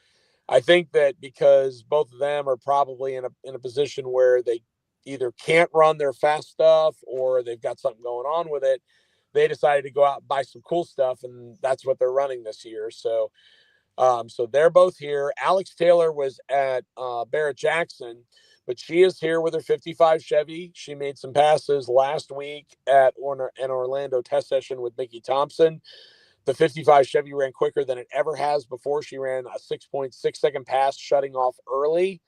I think that because both of them are probably in a position where they either can't run their fast stuff or they've got something going on with it, they decided to go out and buy some cool stuff, and that's what they're running this year. So so they're both here. Alex Taylor was at Barrett Jackson, but she is here with her 55 Chevy. She made some passes last week at an Orlando test session with Mickey Thompson. The 55 Chevy ran quicker than it ever has before. She ran a 6.6 second pass, shutting off early.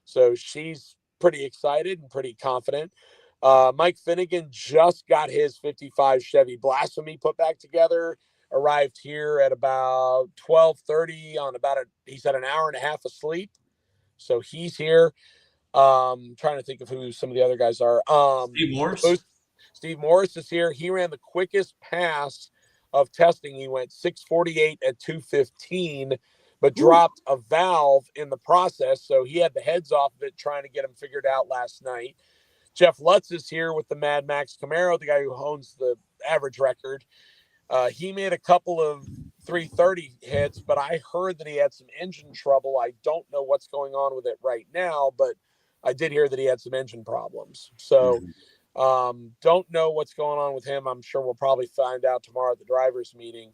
So she's pretty excited and pretty confident. Mike Finnegan just got his 55 Chevy Blasphemy put back together, arrived here at about 12:30 on he's had an hour and a half of sleep. So he's here. Trying to think of who some of the other guys are. Steve Morris. Steve Morris is here. He ran the quickest pass of testing. He went 6:48 at 2:15, but dropped a valve in the process. So he had the heads off of it, trying to get him figured out last night. Jeff Lutz is here with the Mad Max Camaro, the guy who owns the average record. He made a couple of 330 hits, but I heard that he had some engine trouble. I don't know what's going on with it right now, but I did hear that he had some engine problems. So don't know what's going on with him. I'm sure we'll probably find out tomorrow at the drivers meeting.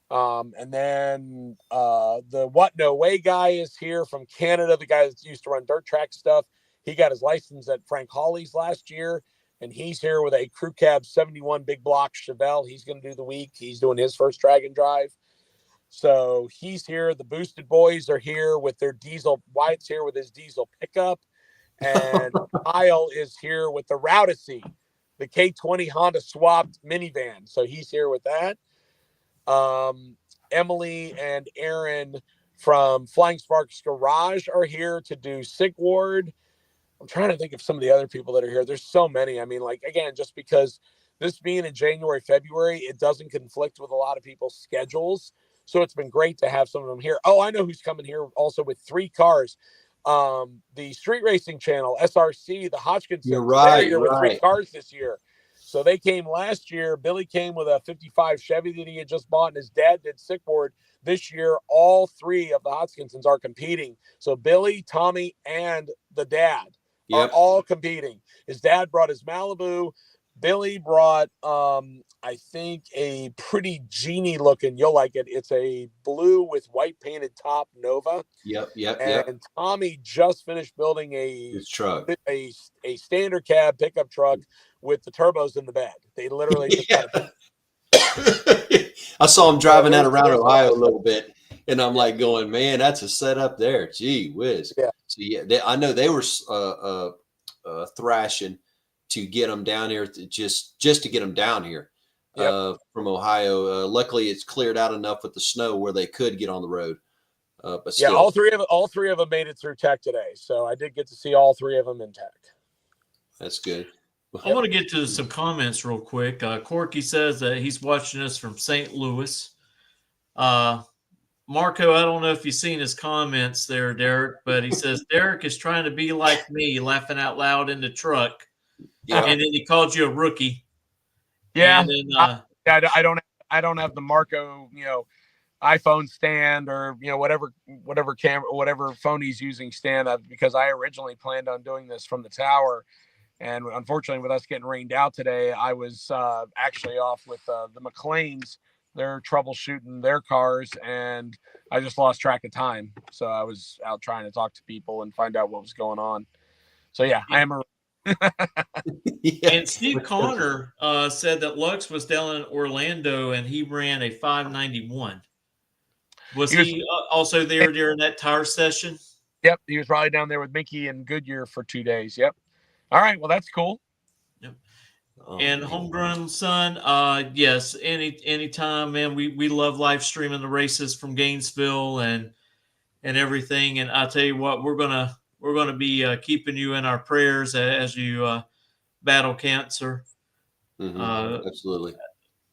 And then the What No Way guy is here from Canada, the guy that used to run dirt track stuff. He got his license at Frank Hawley's last year, and he's here with a Crew Cab 71 big block Chevelle. He's going to do the week. He's doing his first drag and drive. So he's here. The Boosted Boys are here with their diesel. Wyatt's here with his diesel pickup. And Kyle is here with the Routacy, the K20 Honda swapped minivan. So he's here with that. Emily and Aaron from Flying Sparks Garage are here to do Sigward. I'm trying to think of some of the other people that are here. There's so many. I mean, like, again, just because this being in January, February, it doesn't conflict with a lot of people's schedules. So it's been great to have some of them here. Oh, I know who's coming here also with 3 cars. The Street Racing Channel, SRC, the Hodgkinsons. You're right. They're here with 3 cars this year. So they came last year. Billy came with a 55 Chevy that he had just bought, and his dad did Sickboard. This year, all 3 of the Hodgkinsons are competing. So Billy, Tommy, and the dad are all competing. His dad brought his Malibu. Billy brought, I think, a pretty genie looking. You'll like it. It's a blue with white painted top Nova. And Tommy just finished building his truck, a standard cab pickup truck with the turbos in the bed. They literally just got I saw him driving that around Ohio a little bit. And I'm like going, man, that's a setup there. Gee whiz. Yeah. So yeah, I know they were thrashing to get them down here, just to get them down here from Ohio. Luckily, it's cleared out enough with the snow where they could get on the road. But Yeah, still, all three of them made it through tech today, so I did get to see all three of them in tech. that's good. I want to get to some comments real quick. Corky says that he's watching us from St. Louis. Marco, I don't know if you've seen his comments there, Derek, but he says Derek is trying to be like me, laughing out loud in the truck. Yeah. And then he called you a rookie. Yeah. And then, I don't have the Marco, iPhone stand or whatever camera, whatever phone he's using stand up, because I originally planned on doing this from the tower. And unfortunately, with us getting rained out today, I was actually off with the McLeans. They're troubleshooting their cars, and I just lost track of time. So I was out trying to talk to people and find out what was going on. So yeah, I am a. Yeah. And Steve Connor said that Lux was down in Orlando and he ran a 591. Was he also there during that tire session? Yep, he was probably down there with Mickey and Goodyear for 2 days. Yep. All right, well that's cool. Yep. And Homegrown Son, yes, anytime, man. We love live streaming the races from Gainesville and everything. And I'll tell you what, we're gonna be keeping you in our prayers as you battle cancer. Absolutely.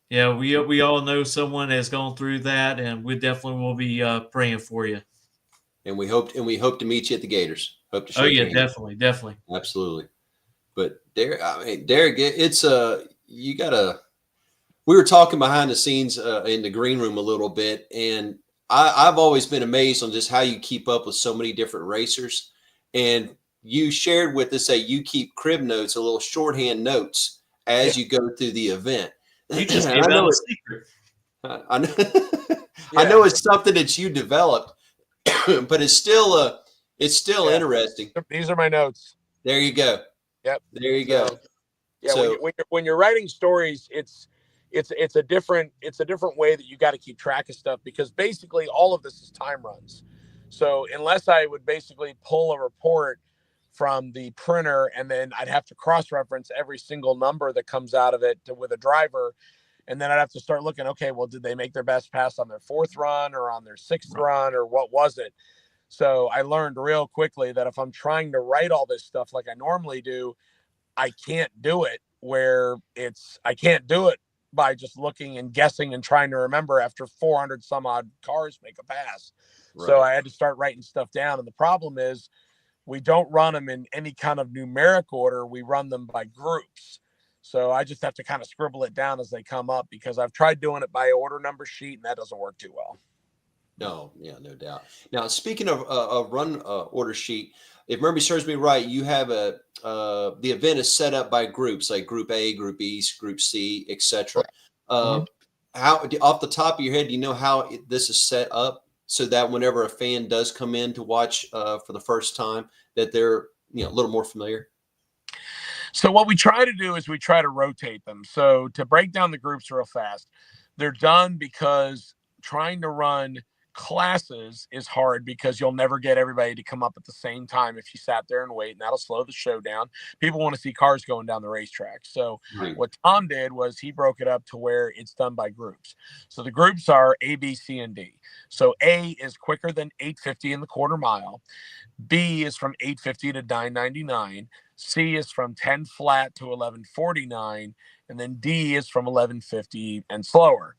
Yeah, we all know someone has gone through that, and we definitely will be praying for you. And we hope to meet you at the Gators. Hope to. Oh yeah, definitely. Absolutely. But Derek, it's you gotta. We were talking behind the scenes in the green room a little bit, and I've always been amazed on just how you keep up with so many different racers. And you shared with us that you keep crib notes, a little shorthand notes as you go through the event. You just gave out a secret. I know. I know it's something that you developed, but it's still interesting. These are my notes. There you go. Yep. There you go. Yeah. So, when you're writing stories, it's a different way that you got to keep track of stuff, because basically all of this is time runs. So unless I would basically pull a report from the printer and then I'd have to cross-reference every single number that comes out of it with a driver, and then I'd have to start looking, okay, well, did they make their best pass on their fourth run or on their sixth run, or what was it? So I learned real quickly that if I'm trying to write all this stuff like I normally do, I can't do it by just looking and guessing and trying to remember after 400 some odd cars make a pass. Right. So I had to start writing stuff down. And the problem is we don't run them in any kind of numeric order. We run them by groups. So I just have to kind of scribble it down as they come up, because I've tried doing it by order number sheet and that doesn't work too well. No, yeah, no doubt. Now, speaking of a run order sheet, if memory serves me right, you have the event is set up by groups, like Group A, Group B, Group C, etc. How, off the top of your head, do you know how this is set up so that whenever a fan does come in to watch for the first time, that they're a little more familiar? So what we try to do is we try to rotate them. So to break down the groups real fast, they're done because trying to run classes is hard, because you'll never get everybody to come up at the same time if you sat there and wait, and that'll slow the show down. People want to see cars going down the racetrack. So what Tom did was he broke it up to where it's done by groups. So the groups are A, B, C, and D. So A is quicker than 850 in the quarter mile. B is from 850 to 999. C is from 10 flat to 1149. And then D is from 1150 and slower.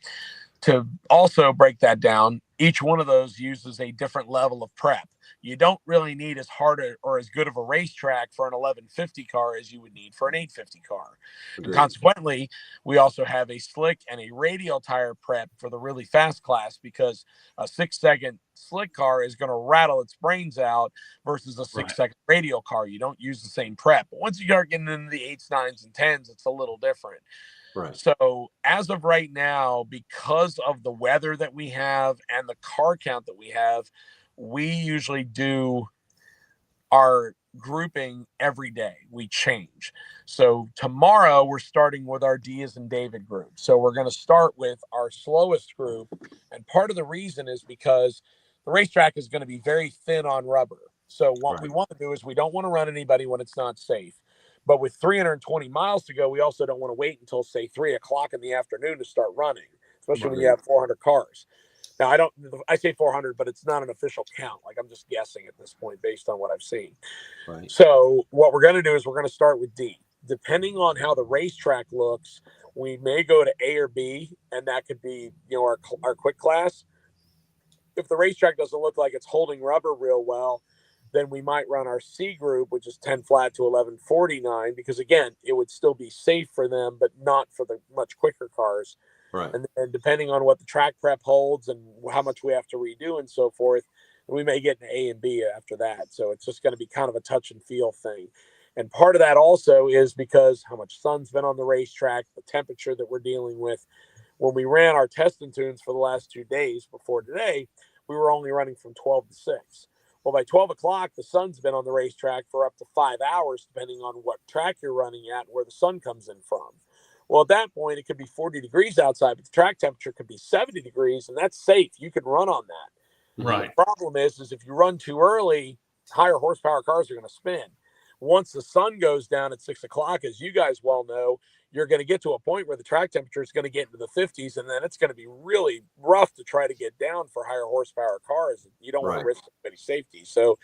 To also break that down, each one of those uses a different level of prep. You don't really need as hard or as good of a racetrack for an 1150 car as you would need for an 850 car. And consequently, we also have a slick and a radial tire prep for the really fast class, because a 6-second slick car is going to rattle its brains out versus a 6-second radial car. You don't use the same prep. But once you start getting into the 8s, 9s, and 10s, it's a little different. Right. So as of right now, because of the weather that we have and the car count that we have, we usually do our grouping every day. We change. So tomorrow we're starting with our D as in David group. So we're going to start with our slowest group. And part of the reason is because the racetrack is going to be very thin on rubber. So what we want to do is we don't want to run anybody when it's not safe. But with 320 miles to go, we also don't want to wait until, say, 3 o'clock in the afternoon to start running, especially when you have 400 cars. Now, I say 400, but it's not an official count. Like, I'm just guessing at this point based on what I've seen. Right. So what we're going to do is we're going to start with D. Depending on how the racetrack looks, we may go to A or B, and that could be, our quick class. If the racetrack doesn't look like it's holding rubber real well, then we might run our C group, which is 10 flat to 1149, because again, it would still be safe for them, but not for the much quicker cars. Right. And then depending on what the track prep holds and how much we have to redo and so forth, we may get an A and B after that. So it's just going to be kind of a touch and feel thing. And part of that also is because how much sun's been on the racetrack, the temperature that we're dealing with. When we ran our test and tunes for the last 2 days before today, we were only running from 12 to 6. Well, by 12 o'clock, the sun's been on the racetrack for up to 5 hours, depending on what track you're running at and where the sun comes in from. Well, at that point, it could be 40 degrees outside, but the track temperature could be 70 degrees, and that's safe. You can run on that. Right. The problem is if you run too early, higher horsepower cars are going to spin. Once the sun goes down at 6 o'clock, as you guys well know, you're going to get to a point where the track temperature is going to get into the 50s, and then it's going to be really rough to try to get down for higher horsepower cars. You don't want to risk anybody's safety. So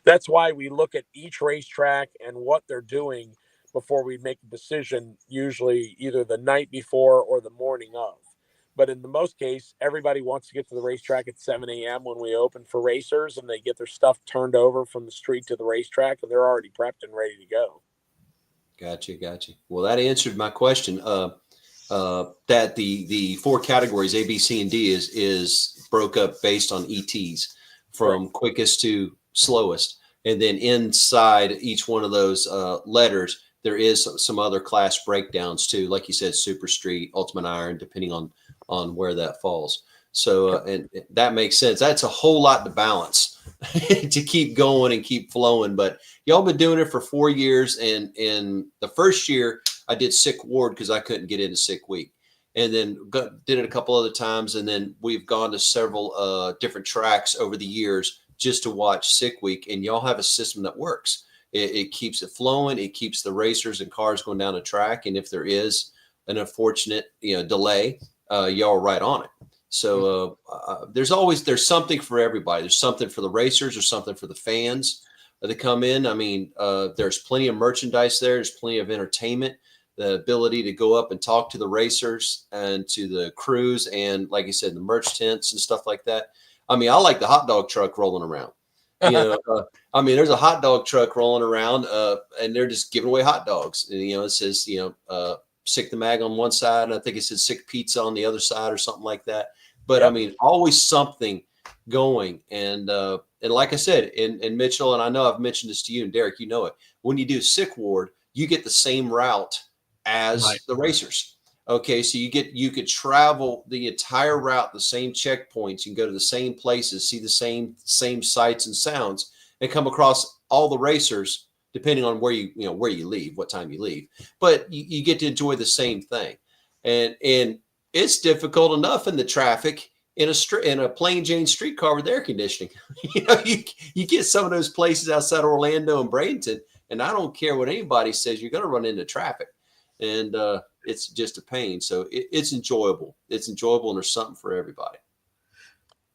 that's why we look at each racetrack and what they're doing before we make a decision, usually either the night before or the morning of. But in the most case, everybody wants to get to the racetrack at 7 a.m. when we open for racers, and they get their stuff turned over from the street to the racetrack, and they're already prepped and ready to go. Gotcha. Well, that answered my question. That the 4 categories A, B, C, and D is broke up based on ETs from quickest to slowest, and then inside each one of those letters there is some other class breakdowns too, like you said, Super Street, Ultimate Iron, depending on where that falls. So and that makes sense. That's a whole lot to balance to keep going and keep flowing. But y'all been doing it for 4 years, and the first year I did Sick Ward because I couldn't get into Sick Week, and then did it a couple other times, and then we've gone to several different tracks over the years just to watch Sick Week. And y'all have a system that works. It keeps it flowing. It keeps the racers and cars going down the track. And if there is an unfortunate delay, y'all are right on it. So there's something for everybody. There's something for the racers. There's something for the fans that come in. I mean, there's plenty of merchandise there. There's plenty of entertainment, the ability to go up and talk to the racers and to the crews, and like you said, the merch tents and stuff like that. I mean, I like the hot dog truck rolling around. I mean, there's a hot dog truck rolling around, and they're just giving away hot dogs. And, it says, Sick the Mag on one side, and I think it said Sick Pizza on the other side or something like that. But I mean, always something going. And like I said, in Mitchell, and I know I've mentioned this to you, and Derek, you know it. When you do Sick Ward, you get the same route as the racers. Okay, so you could travel the entire route, the same checkpoints, you can go to the same places, see the same sights and sounds, and come across all the racers, depending on where you leave, what time you leave. But you get to enjoy the same thing, and it's difficult enough in the traffic in a plain Jane streetcar with air conditioning. You get some of those places outside Orlando and Bradenton, and I don't care what anybody says, you're going to run into traffic, and it's just a pain. So it's enjoyable. It's enjoyable, and there's something for everybody.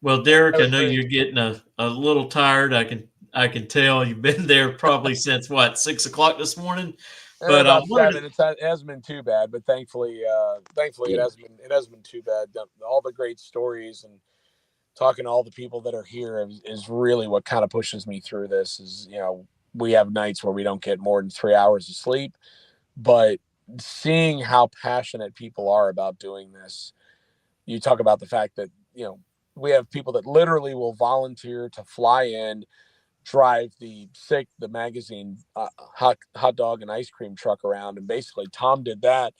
Well, Derek, I know you're getting a little tired. I can tell you've been there probably since 6 o'clock this morning. But about 7. It hasn't been too bad, but thankfully it hasn't been too bad. All the great stories and talking to all the people that are here is really what kind of pushes me through this. Is we have nights where we don't get more than 3 hours of sleep, but seeing how passionate people are about doing this. You talk about the fact that we have people that literally will volunteer to fly in, drive the magazine hot dog and ice cream truck around, and basically Tom did that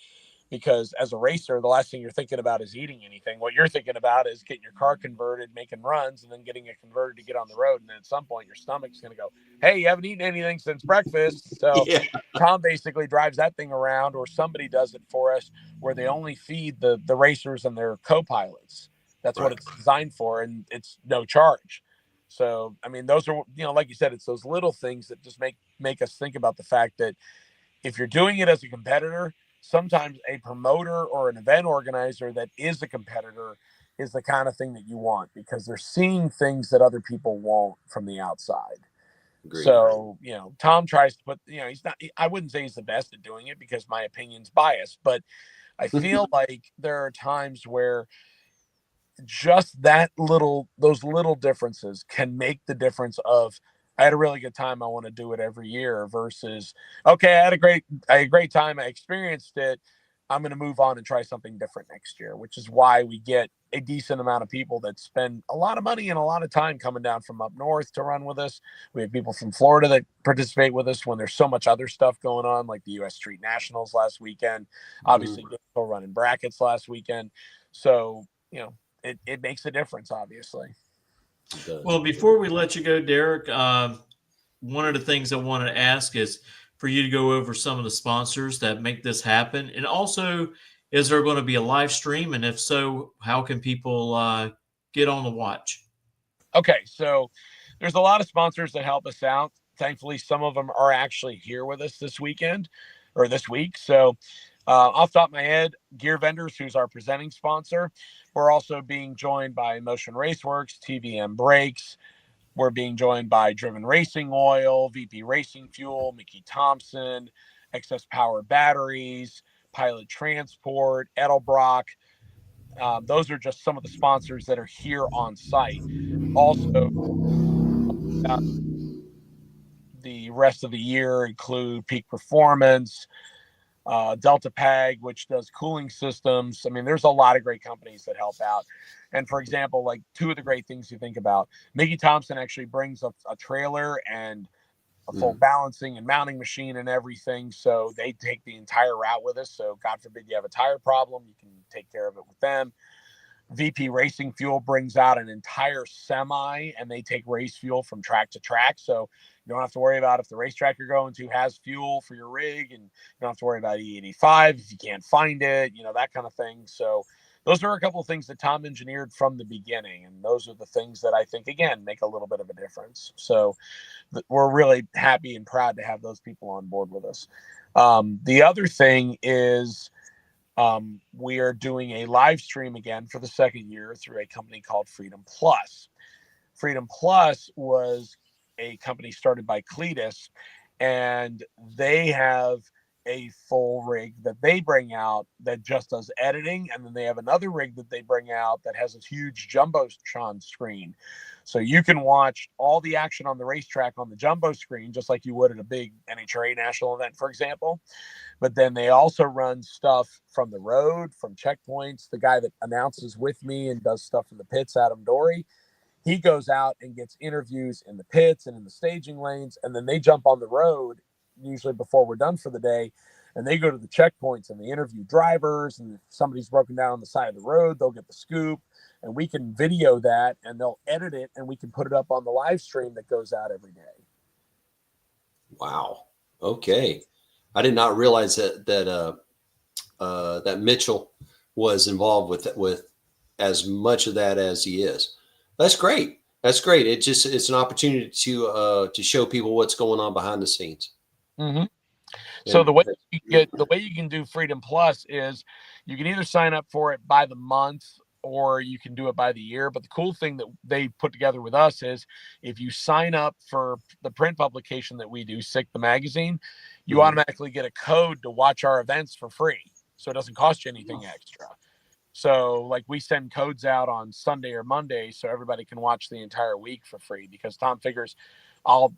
because as a racer, the last thing you're thinking about is eating anything. What you're thinking about is getting your car converted, making runs, and then getting it converted to get on the road. And then at some point, your stomach's going to go, hey, you haven't eaten anything since breakfast. So Yeah. Tom basically drives that thing around, or somebody does it for us, where they only feed the racers and their co-pilots. That's what it's designed for, and it's no charge. So, I mean, those are, like you said, it's those little things that just make us think about the fact that if you're doing it as a competitor, sometimes a promoter or an event organizer that is a competitor is the kind of thing that you want, because they're seeing things that other people won't from the outside. Agreed. So, Tom tries to put, I wouldn't say he's the best at doing it, because my opinion's biased, but I feel like there are times where just those little differences can make the difference of, I had a really good time, I want to do it every year, versus, okay, I had a great time, I experienced it, I'm going to move on and try something different next year, which is why we get a decent amount of people that spend a lot of money and a lot of time coming down from up north to run with us. We have people from Florida that participate with us when there's so much other stuff going on, like the U.S. Street Nationals last weekend, obviously running brackets last weekend. So, it makes a difference, obviously. Well, before we let you go, Derek, one of the things I wanted to ask is for you to go over some of the sponsors that make this happen. And also, is there going to be a live stream? And if so, how can people get on the watch? Okay, so there's a lot of sponsors that help us out. Thankfully, some of them are actually here with us this weekend or this week. So off the top of my head, Gear Vendors, who's our presenting sponsor. We're also being joined by Motion Raceworks, TVM Brakes. We're being joined by Driven Racing Oil, VP Racing Fuel, Mickey Thompson, Excess Power Batteries, Pilot Transport, Edelbrock. Those are just some of the sponsors that are here on site. Also, the rest of the year include Peak Performance, Delta Pag, which does cooling systems. I mean, there's a lot of great companies that help out. And for example, like two of the great things you think about, Mickey Thompson actually brings a trailer and a full balancing and mounting machine and everything. So they take the entire route with us. So God forbid you have a tire problem, you can take care of it with them. VP Racing Fuel brings out an entire semi, and they take race fuel from track to track. So you don't have to worry about if the racetrack you're going to has fuel for your rig, and you don't have to worry about E85 if you can't find it, that kind of thing. So those are a couple of things that Tom engineered from the beginning. And those are the things that I think, again, make a little bit of a difference. So we're really happy and proud to have those people on board with us. The other thing is, we are doing a live stream again for the second year through a company called Freedom Plus. Freedom Plus was a company started by Cletus, and they have a full rig that they bring out that just does editing. And then they have another rig that they bring out that has a huge Jumbotron screen. So you can watch all the action on the racetrack on the Jumbo screen, just like you would at a big NHRA national event, for example. But then they also run stuff from the road, from checkpoints. The guy that announces with me and does stuff in the pits, Adam Dory, he goes out and gets interviews in the pits and in the staging lanes. And then they jump on the road, usually before we're done for the day, and they go to the checkpoints and they interview drivers. And if somebody's broken down on the side of the road, they'll get the scoop, and we can video that, and they'll edit it, and we can put it up on the live stream that goes out every day. Wow. Okay. I did not realize that Mitchell was involved with as much of that as he is. That's great. That's great. It's an opportunity to show people what's going on behind the scenes. Mm-hmm. So the way you can do Freedom Plus is you can either sign up for it by the month or you can do it by the year. But the cool thing that they put together with us is if you sign up for the print publication that we do, Sick the Magazine, you automatically get a code to watch our events for free. So it doesn't cost you anything extra. So like we send codes out on Sunday or Monday so everybody can watch the entire week for free, because Tom figures I'll,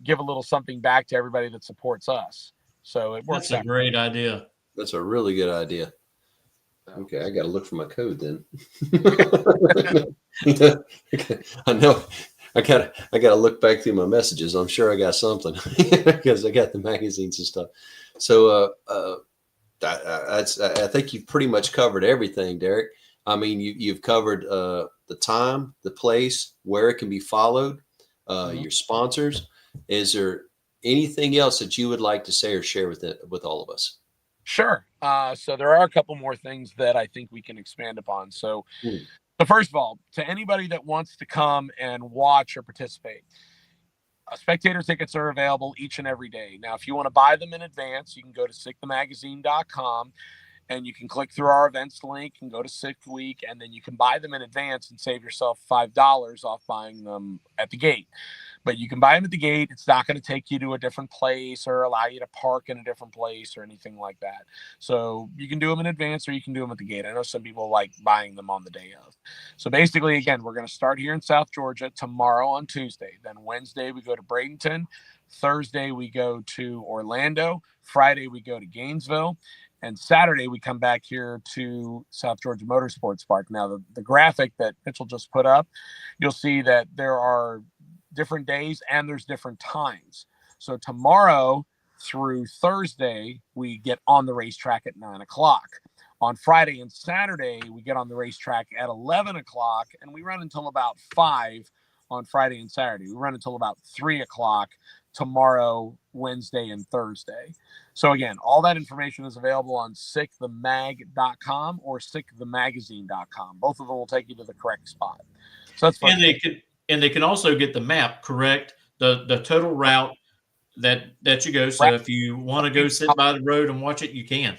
give a little something back to everybody that supports us. So it works. That's a great idea. That's a really good idea. Okay, I got to look for my code then. I know. I got to look back through my messages. I'm sure I got something because I got the magazines and stuff. So I think you've pretty much covered everything, Derek. I mean, you've covered the time, the place, where it can be followed, your sponsors. Is there anything else that you would like to say or share with all of us? Sure. So there are a couple more things that I think we can expand upon. So, Hmm. so first of all, to anybody that wants to come and watch or participate, spectator tickets are available each and every day. Now, if you want to buy them in advance, you can go to sickthemagazine.com and you can click through our events link and go to Sick Week, and then you can buy them in advance and save yourself $5 off buying them at the gate. But you can buy them at the gate. It's not going to take you to a different place or allow you to park in a different place or anything like that. So you can do them in advance or you can do them at the gate. I know some people like buying them on the day of. So basically, again, we're going to start here in South Georgia tomorrow on Tuesday. Then Wednesday, we go to Bradenton. Thursday, we go to Orlando. Friday, we go to Gainesville. And Saturday, we come back here to South Georgia Motorsports Park. Now, the graphic that Mitchell just put up, you'll see that there are different days and there's different times. So tomorrow through Thursday, we get on the racetrack at 9 o'clock. On Friday and Saturday, we get on the racetrack at 11 o'clock, and we run until about 5 on Friday and Saturday. We run until about 3 o'clock tomorrow, Wednesday, and Thursday. So again, all that information is available on sickthemag.com or sickthemagazine.com. Both of them will take you to the correct spot. So that's fun. And they can also get the map, correct? The total route that you go. So if you want to go sit by the road and watch it, you can.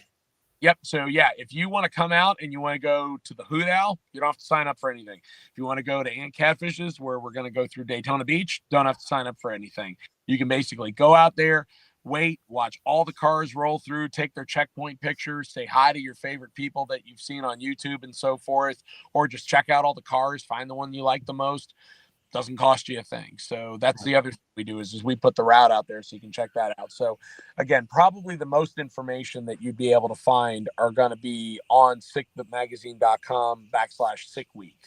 Yep. So yeah, if you want to come out and you want to go to the Hoot Owl, you don't have to sign up for anything. If you want to go to Ant Catfishes, where we're going to go through Daytona Beach, don't have to sign up for anything. You can basically go out there, wait, watch all the cars roll through, take their checkpoint pictures, say hi to your favorite people that you've seen on YouTube and so forth, or just check out all the cars, find the one you like the most. Doesn't cost you a thing. So that's the other thing we do is we put the route out there so you can check that out. So again, probably the most information that you'd be able to find are going to be on sickthemagazine.com/sick week.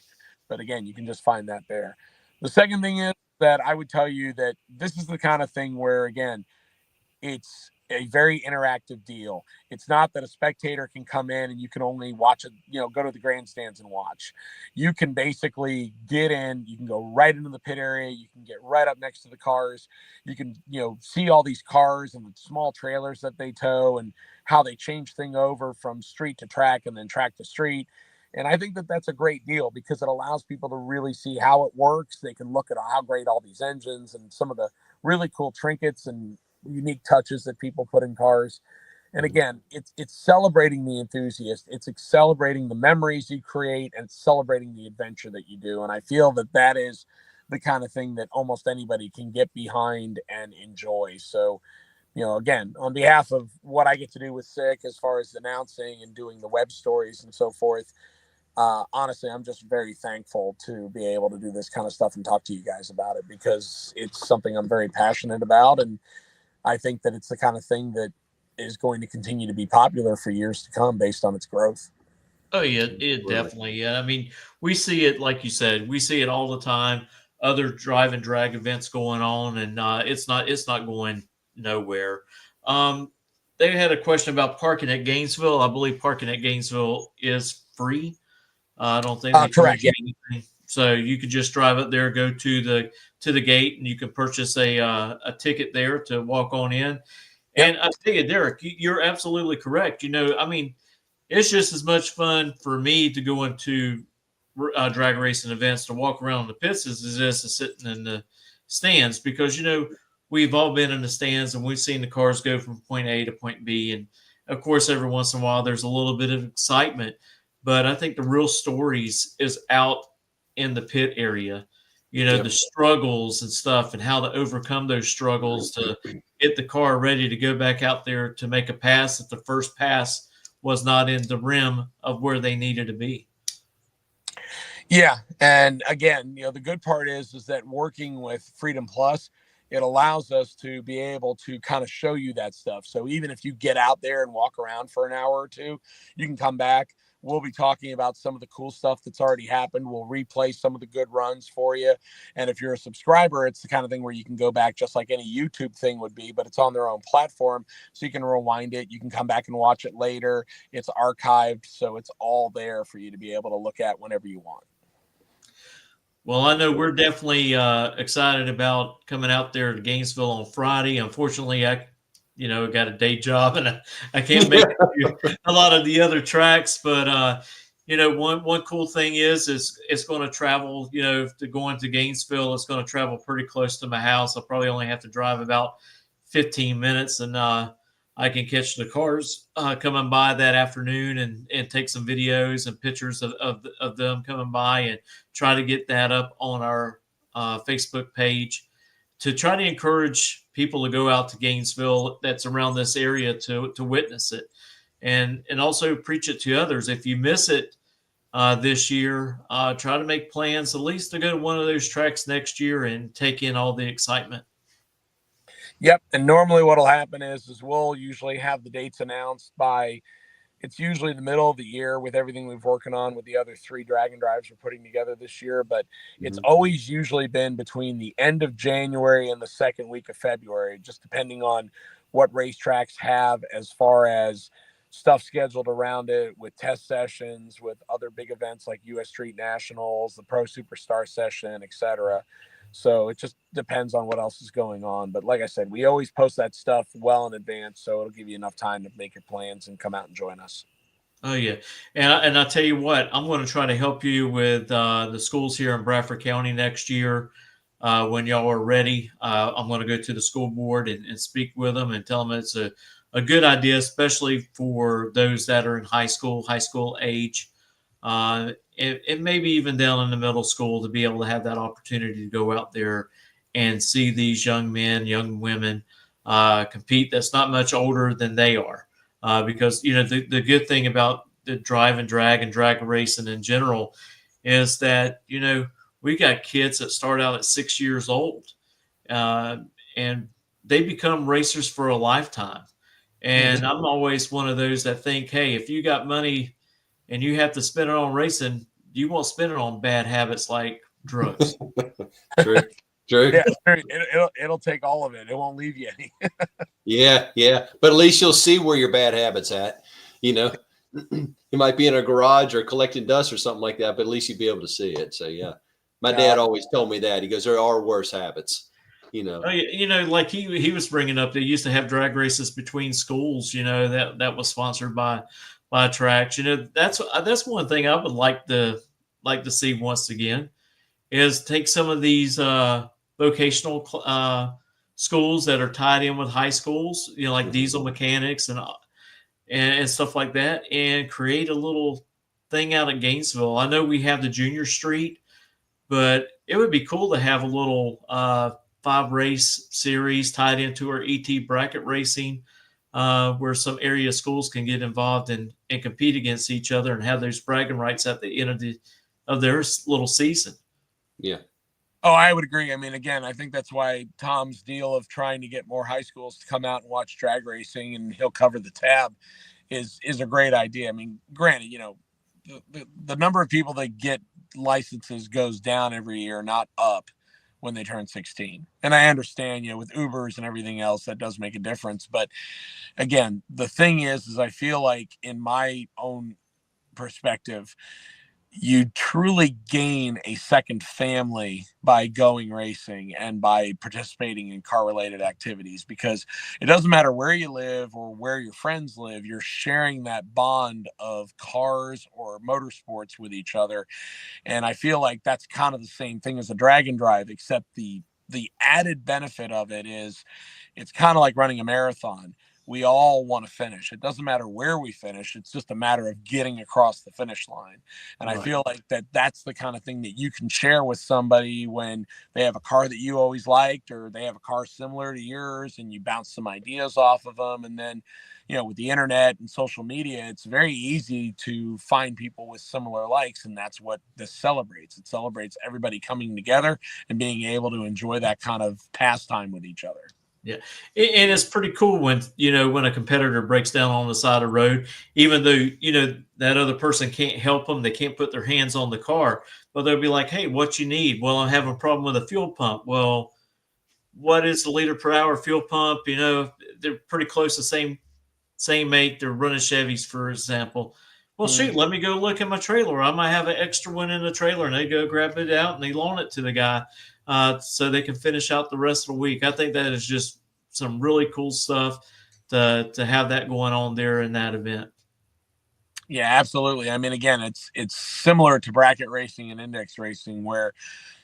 But again, you can just find that there. The second thing is that I would tell you that this is the kind of thing where, again, it's a very interactive deal. It's not that a spectator can come in and you can only watch it, go to the grandstands and watch. You can basically get in, you can go right into the pit area, you can get right up next to the cars. You can, see all these cars and the small trailers that they tow and how they change thing over from street to track and then track to street. And I think that that's a great deal because it allows people to really see how it works. They can look at how great all these engines and some of the really cool trinkets and unique touches that people put in cars. And again, it's celebrating the enthusiast. It's celebrating the memories you create and celebrating the adventure that you do. And I feel that that is the kind of thing that almost anybody can get behind and enjoy. So, again, on behalf of what I get to do with SICK as far as announcing and doing the web stories and so forth, honestly, I'm just very thankful to be able to do this kind of stuff and talk to you guys about it because it's something I'm very passionate about. And I think that it's the kind of thing that is going to continue to be popular for years to come based on its growth. Oh yeah, it definitely. Yeah, I mean, we see it like you said. We see it all the time. Other drive and drag events going on, and it's not going nowhere. They had a question about parking at Gainesville. I believe parking at Gainesville is free. I don't think they Correct. charge you anything. So you could just drive up there, go to the gate, and you can purchase a ticket there to walk on in. Yep. And I tell you, Derek, you're absolutely correct. I mean, it's just as much fun for me to go into drag racing events to walk around the pits as it is to sitting in the stands because we've all been in the stands and we've seen the cars go from point A to point B, and of course every once in a while there's a little bit of excitement, but I think the real stories is out in the pit area. The struggles and stuff and how to overcome those struggles to get the car ready to go back out there to make a pass if the first pass was not in the rim of where they needed to be. Yeah. And again, the good part is that working with Freedom Plus, it allows us to be able to kind of show you that stuff. So even if you get out there and walk around for an hour or two, you can come back. we'll be talking about some of the cool stuff that's already happened. We'll replay some of the good runs for you. And if you're a subscriber, it's the kind of thing where you can go back just like any YouTube thing would be, but it's on their own platform. So you can rewind it. You can come back and watch it later. It's archived. So it's all there for you to be able to look at whenever you want. Well, I know we're definitely excited about coming out there to Gainesville on Friday. Unfortunately, I got a day job and I can't make it to a lot of the other tracks. But one cool thing is it's going to travel. To go into Gainesville, it's going to travel pretty close to my house. I'll probably only have to drive about 15 minutes, and I can catch the cars coming by that afternoon and take some videos and pictures of them coming by and try to get that up on our Facebook page to try to encourage people to go out to Gainesville that's around this area to witness it and also preach it to others. If you miss it this year, try to make plans at least to go to one of those tracks next year and take in all the excitement. Yep. And normally what'll happen is we'll usually have the dates announced by, it's usually the middle of the year with everything we've working on with the other 3 Dragon Drives we're putting together this year. But it's always usually been between the end of January and the second week of February, just depending on what racetracks have as far as stuff scheduled around it with test sessions, with other big events like US Street Nationals, the Pro Superstar Session, etc. So it just depends on what else is going on. But like I said, we always post that stuff well in advance, so it'll give you enough time to make your plans and come out and join us. Oh, yeah. And I'll tell you what, I'm going to try to help you with the schools here in Bradford County next year when y'all are ready. I'm going to go to the school board and speak with them and tell them it's a good idea, especially for those that are in high school age. And maybe even down in the middle school to be able to have that opportunity to go out there and see these young men, young women compete that's not much older than they are. Because, the good thing about the drive and drag racing in general is that, we got kids that start out at 6 years old and they become racers for a lifetime. And I'm always one of those that think, hey, if you got money and you have to spend it on racing, you won't spend it on bad habits like drugs. True. Yeah, it'll take all of it. It won't leave you any. Yeah. But at least you'll see where your bad habits at. You might be in a garage or collecting dust or something like that, but at least you'd be able to see it. So yeah, my dad always told me that. He goes, there are worse habits. Like he was bringing up, they used to have drag races between schools. That was sponsored by tracks. That's one thing I would like to see once again is take some of these vocational schools that are tied in with high schools, like diesel mechanics and stuff like that, and create a little thing out at Gainesville. I know we have the junior street, but it would be cool to have a little 5-race series tied into our ET bracket racing, where some area schools can get involved and compete against each other and have those bragging rights at the end of their little season. Yeah. Oh, I would agree. I mean, again, I think that's why Tom's deal of trying to get more high schools to come out and watch drag racing and he'll cover the tab is a great idea. I mean, granted, the number of people that get licenses goes down every year, not up when they turn 16. And I understand, with Ubers and everything else, that does make a difference. But again, the thing is I feel like in my own perspective, you truly gain a second family by going racing and by participating in car related activities, because it doesn't matter where you live or where your friends live, you're sharing that bond of cars or motorsports with each other. And I feel like that's kind of the same thing as a Dragon Drive, except the added benefit of it is it's kind of like running a marathon. We all want to finish. It doesn't matter where we finish. It's just a matter of getting across the finish line. And right. I feel like that's the kind of thing that you can share with somebody when they have a car that you always liked, or they have a car similar to yours, and you bounce some ideas off of them. And then, with the internet and social media, it's very easy to find people with similar likes. And that's what this celebrates. It celebrates everybody coming together and being able to enjoy that kind of pastime with each other. Yeah. And it's pretty cool when, when a competitor breaks down on the side of the road, even though, that other person can't help them. They can't put their hands on the car, but they'll be like, hey, what you need? Well, I'm having a problem with a fuel pump. Well, what is the liter per hour fuel pump? They're pretty close to same make. They're running Chevys, for example. Well, shoot, let me go look at my trailer. I might have an extra one in the trailer, and they go grab it out and they loan it to the guy so they can finish out the rest of the week. I think that is just some really cool stuff to have that going on there in that event. Yeah, absolutely. I mean, again, it's similar to bracket racing and index racing, where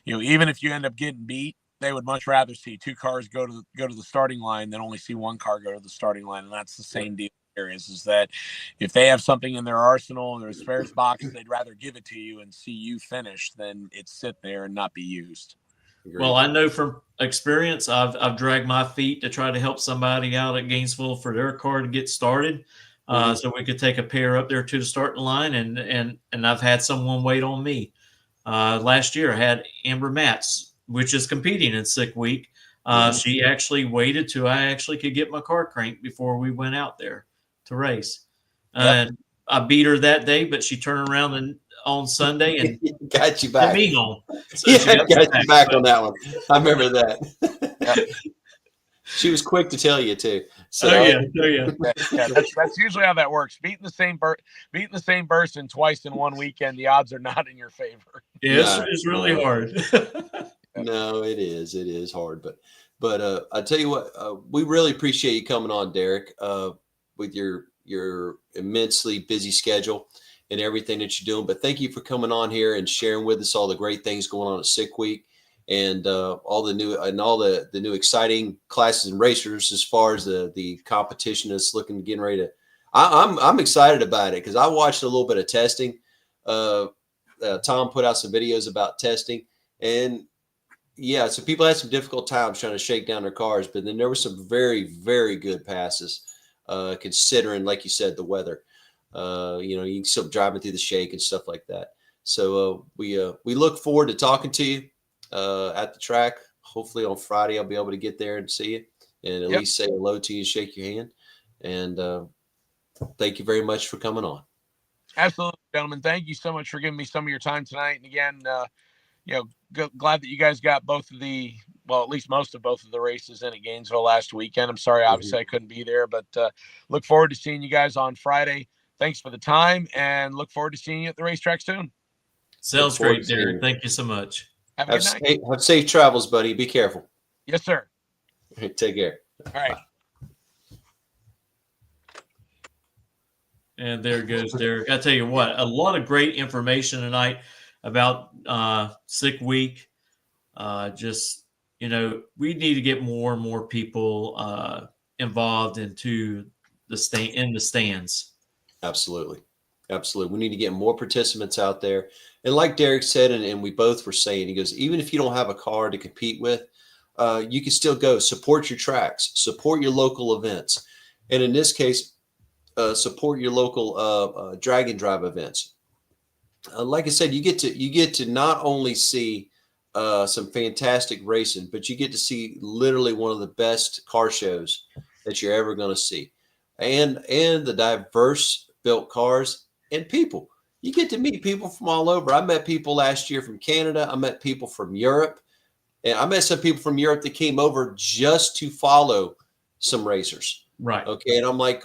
even if you end up getting beat, they would much rather see two cars go to the starting line than only see one car go to the starting line. And that's the same deal here is that if they have something in their arsenal and their spares box, they'd rather give it to you and see you finish than it sit there and not be used. Agreed. Well, I know from experience, I've dragged my feet to try to help somebody out at Gainesville for their car to get started. So we could take a pair up there to the starting line, and I've had someone wait on me. Last year I had Amber Matz, which is competing in Sick Week. She actually waited till I actually could get my car cranked before we went out there to race. And I beat her that day, but she turned around on Sunday and got you back. put me on. So Yeah, got you back on that one. I remember that. She was quick to tell you too. So yeah. That's usually how that works. Beating the same person twice in one weekend, the odds are not in your favor. Yeah, it's really hard. No, it is. It is hard, but I tell you what, we really appreciate you coming on, Derek, with your immensely busy schedule and everything that you're doing. But thank you for coming on here and sharing with us all the great things going on at Sick Week and all the new exciting classes and racers as far as the competition is getting ready to. I'm excited about it because I watched a little bit of testing. Tom put out some videos about testing, and yeah, so people had some difficult times trying to shake down their cars, but then there were some very, very good passes, considering, like you said, the weather. You can still driving through the shake and stuff like that. So we look forward to talking to you at the track. Hopefully on Friday I'll be able to get there and see you and at least say hello to you and shake your hand. And thank you very much for coming on. Absolutely, gentlemen. Thank you so much for giving me some of your time tonight. And again, glad that you guys got at least most of both of the races in at Gainesville last weekend. I'm sorry, obviously I couldn't be there, but look forward to seeing you guys on Friday. Thanks for the time and look forward to seeing you at the racetrack soon. Sounds great, Derek. Thank you so much. Have a good night. Have safe travels, buddy. Be careful. Yes, sir. Take care. All right. Bye. And there goes Derek. I tell you what, a lot of great information tonight about Sick Week. We need to get more and more people involved into the stands. Absolutely. We need to get more participants out there. And like Derek said, and we both were saying, he goes, even if you don't have a car to compete with, you can still go support your tracks, support your local events. And in this case, support your local drag and drive events. Like I said, you get to not only see some fantastic racing, but you get to see literally one of the best car shows that you're ever going to see, and the diverse built cars and people. You get to meet people from all over. I met people last year from Canada. I met people from Europe, and I met some people from Europe that came over just to follow some racers. Right. Okay. And I'm like,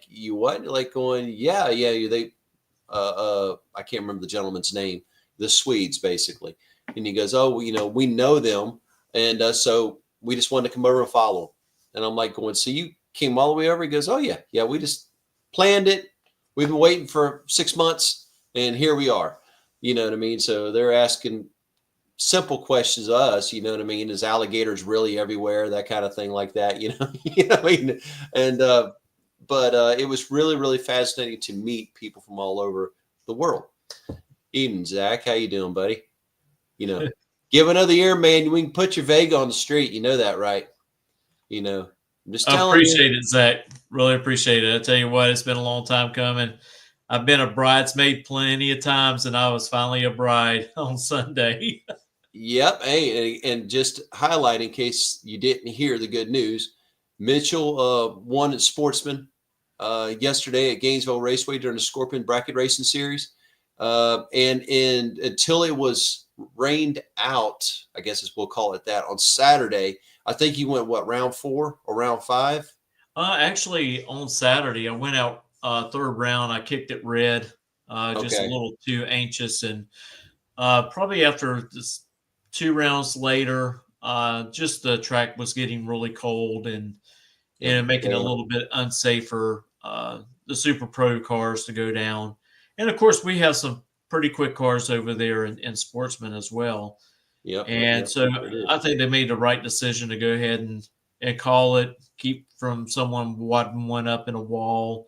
you what? Like going, yeah. They, I can't remember the gentleman's name, the Swedes basically. And he goes, oh, we know them. And so we just wanted to come over and follow them. And I'm like going, so you came all the way over? He goes, oh yeah. We just planned it. We've been waiting for 6 months and here we are. You know what I mean? So they're asking simple questions of us, you know what I mean? Is alligators really everywhere? That kind of thing like that, you know what I mean? And, but it was really, really fascinating to meet people from all over the world. Evening, Zach. How you doing, buddy? Give another year, man. We can put your Vega on the street. You know that, right? I'm just telling you. I appreciate it, Zach. Really appreciate it. I tell you what, it's been a long time coming. I've been a bridesmaid plenty of times, and I was finally a bride on Sunday. Yep. Hey, and just highlight in case you didn't hear the good news, Mitchell won at Sportsman yesterday at Gainesville Raceway during the Scorpion Bracket Racing Series. And until it was rained out, I guess we'll call it that, on Saturday, I think you went, what, round 4 or round 5? Actually, on Saturday, I went out third round. I kicked it red, just a Okay. little too anxious, and probably after this 2 rounds later, just the track was getting really cold and Yep. making it a Yeah. little bit unsafe for the Super Pro cars to go down. And of course, we have some pretty quick cars over there in Sportsman as well. Yep. And Yep. so Sure did. I think they made the right decision to go ahead and call it, keep from someone wadding one up in a wall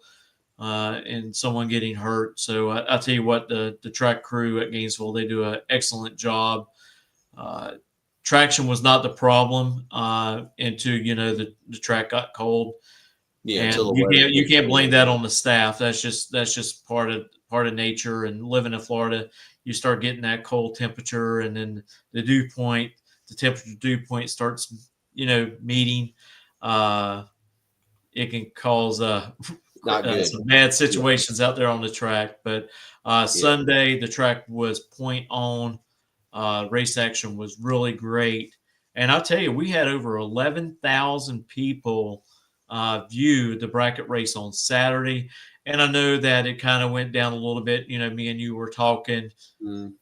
and someone getting hurt. So I tell you what, the track crew at Gainesville, they do an excellent job. Traction was not the problem until, the track got cold. Yeah. And Until the weather you gets can't blame cold. that on the staff. That's just part of nature. And living in Florida, you start getting that cold temperature, and then the temperature dew point starts, meeting. It can cause Not good. some bad situations out there on the track. But Sunday, the track was point on. Race action was really great. And I'll tell you, we had over 11,000 people view the bracket race on Saturday. And I know that it kind of went down a little bit. Me and you were talking. Mm.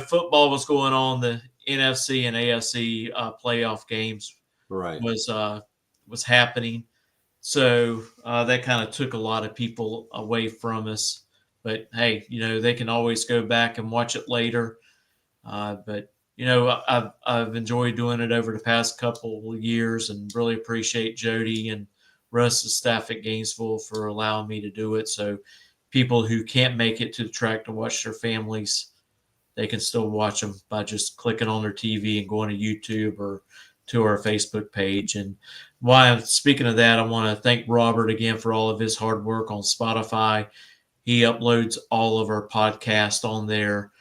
Football was going on. The NFC and AFC playoff games Right. was happening. So that kind of took a lot of people away from us. But hey, they can always go back and watch it later. But I've enjoyed doing it over the past couple of years, and really appreciate Jody and Russ's staff at Gainesville for allowing me to do it. So people who can't make it to the track to watch their families, they can still watch them by just clicking on their TV and going to YouTube or to our Facebook page. And while I'm speaking of that, I want to thank Robert again for all of his hard work on Spotify. He uploads all of our podcasts on there.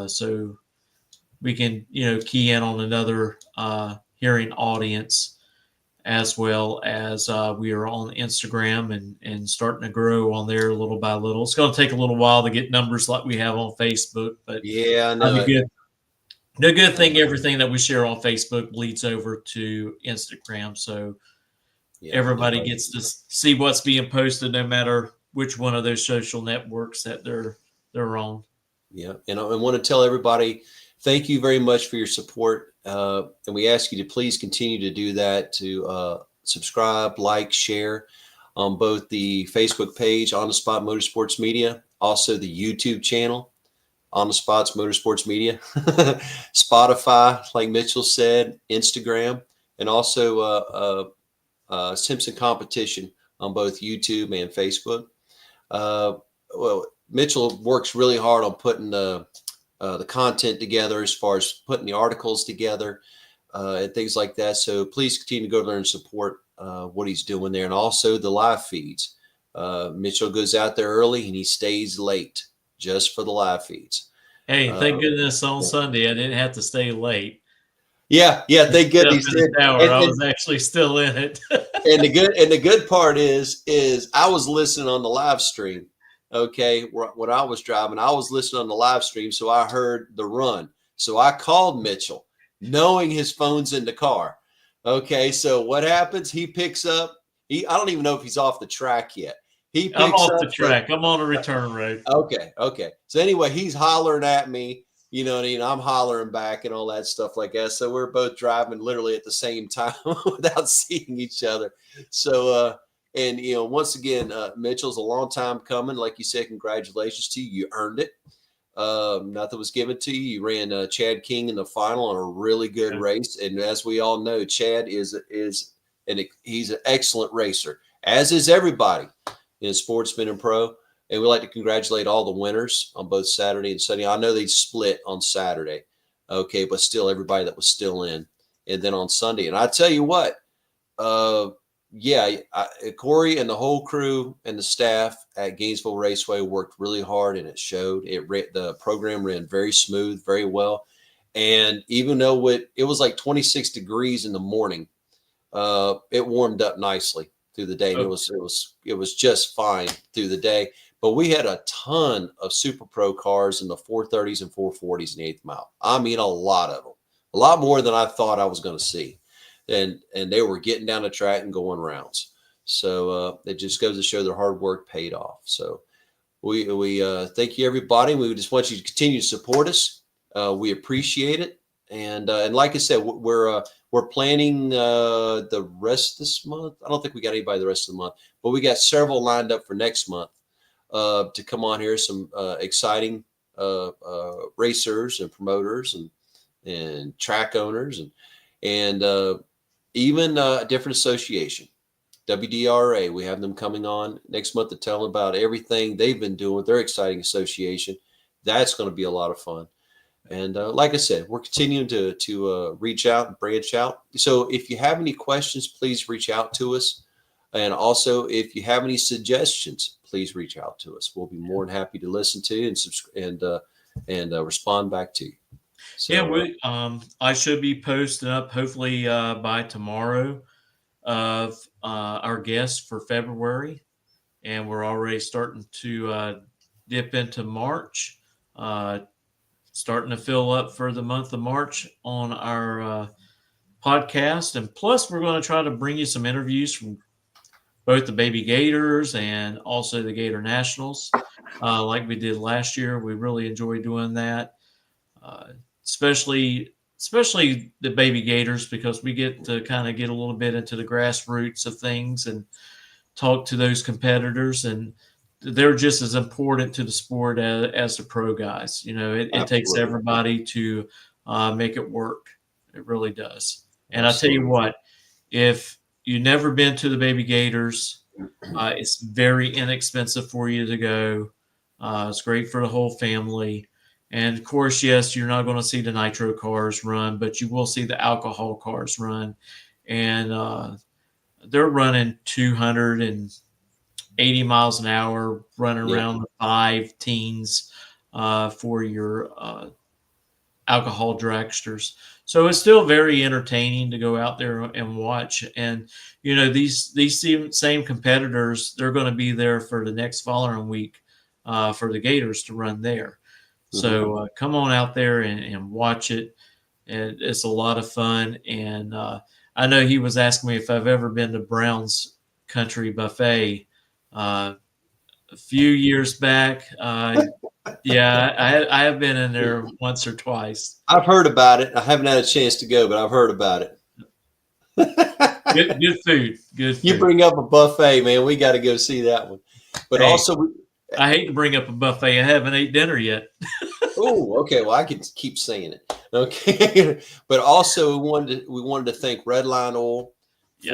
So we can, key in on another hearing audience, as well as we are on Instagram and starting to grow on there little by little. It's going to take a little while to get numbers like we have on Facebook, but Yeah, I know. The good thing, everything that we share on Facebook leads over to Instagram. So everybody gets to see what's being posted, no matter which one of those social networks that they're on. Yeah. And I want to tell everybody, thank you very much for your support. And we ask you to please continue to do that, to subscribe, like, share on both the Facebook page, On the Spot Motorsports Media, also the YouTube channel, On the Spots Motorsports Media, Spotify, like Mitchell said, Instagram, and also Simpson Competition on both YouTube and Facebook. Well, Mitchell works really hard on putting the content together, as far as putting the articles together and things like that. So please continue to go there and support what he's doing there. And also the live feeds. Mitchell goes out there early and he stays late just for the live feeds. Hey, thank goodness on Sunday I didn't have to stay late. Yeah, thank goodness. I was actually still in it. and the good part is I was listening on the live stream. Okay, when I was driving, I was listening on the live stream, so I heard the run. So I called Mitchell, knowing his phone's in the car. Okay, so what happens? He picks up. I don't even know if he's off the track yet. I'm off the track. I'm on a return road. Okay. So anyway, he's hollering at me. I'm hollering back and all that stuff like that. So we're both driving literally at the same time without seeing each other. So, and once again, Mitchell's a long time coming. Like you said, congratulations to you. You earned it. Nothing was given to you. You ran Chad King in the final on a really good race. And as we all know, Chad he's an excellent racer, as is everybody in Sportsman and Pro. And we'd like to congratulate all the winners on both Saturday and Sunday. I know they split on Saturday. Okay. But still, everybody that was still in. And then on Sunday. And I tell you what, Corey and the whole crew and the staff at Gainesville Raceway worked really hard, and it showed. The program ran very smooth, very well. And even though it was like 26 degrees in the morning, it warmed up nicely through the day. And it was just fine through the day. But we had a ton of Super Pro cars in the 430s and 440s in the 8th mile. I mean, a lot of them, a lot more than I thought I was going to see. And they were getting down the track and going rounds. So it just goes to show their hard work paid off. So we thank you, everybody. We just want you to continue to support us. We appreciate it. And like I said, we're planning the rest of this month. I don't think we got anybody the rest of the month, but we got several lined up for next month to come on here. Some exciting racers and promoters and track owners and even a different association, WDRA. We have them coming on next month to tell about everything they've been doing with their exciting association. That's going to be a lot of fun. And like I said, we're continuing to reach out and branch out. So if you have any questions, please reach out to us. And also, if you have any suggestions, please reach out to us. We'll be more than happy to listen to you and respond back to you. So, yeah, I should be posting up hopefully by tomorrow of our guests for February, and we're already starting to dip into March. Starting to fill up for the month of March on our podcast. And plus, we're going to try to bring you some interviews from both the Baby Gators and also the Gator Nationals, like we did last year. We really enjoyed doing that, especially the Baby Gators, because we get to kind of get a little bit into the grassroots of things and talk to those competitors, and they're just as important to the sport as the pro guys. You know, it takes everybody to make it work. It really does. And Absolutely. I tell you what, if you've never been to the Baby Gators, it's very inexpensive for you to go. It's great for the whole family. And of course, yes, you're not going to see the nitro cars run, but you will see the alcohol cars run. And they're running 280 miles an hour, running around the 5 teens for your alcohol dragsters. So it's still very entertaining to go out there and watch. And, you know, these same competitors, they're going to be there for the next following week for the Gators to run there. Mm-hmm. So come on out there and watch it. And it's a lot of fun. And I know he was asking me if I've ever been to Brown's Country Buffet a few years back. Yeah, I have been in there once or twice. I've heard about it. I haven't had a chance to go, but I've heard about it. Good food. Good food. You bring up a buffet, man. We got to go see that one. But hey, also, I hate to bring up a buffet. I haven't ate dinner yet. Oh, okay. Well, I can keep saying it. Okay. But also, we wanted to thank Redline Oil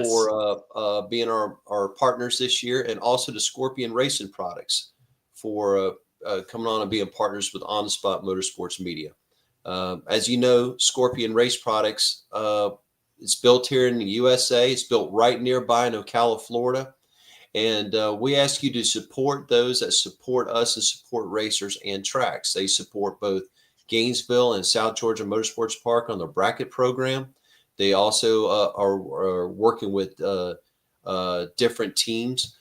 for being our partners this year, and also to Scorpion Racing Products for coming on and being partners with On the Spot Motorsports Media. As you know, Scorpion Race Products, it's built here in the USA. It's built right nearby in Ocala, Florida. And we ask you to support those that support us and support racers and tracks. They support both Gainesville and South Georgia Motorsports Park on the bracket program. They also are working with different teams.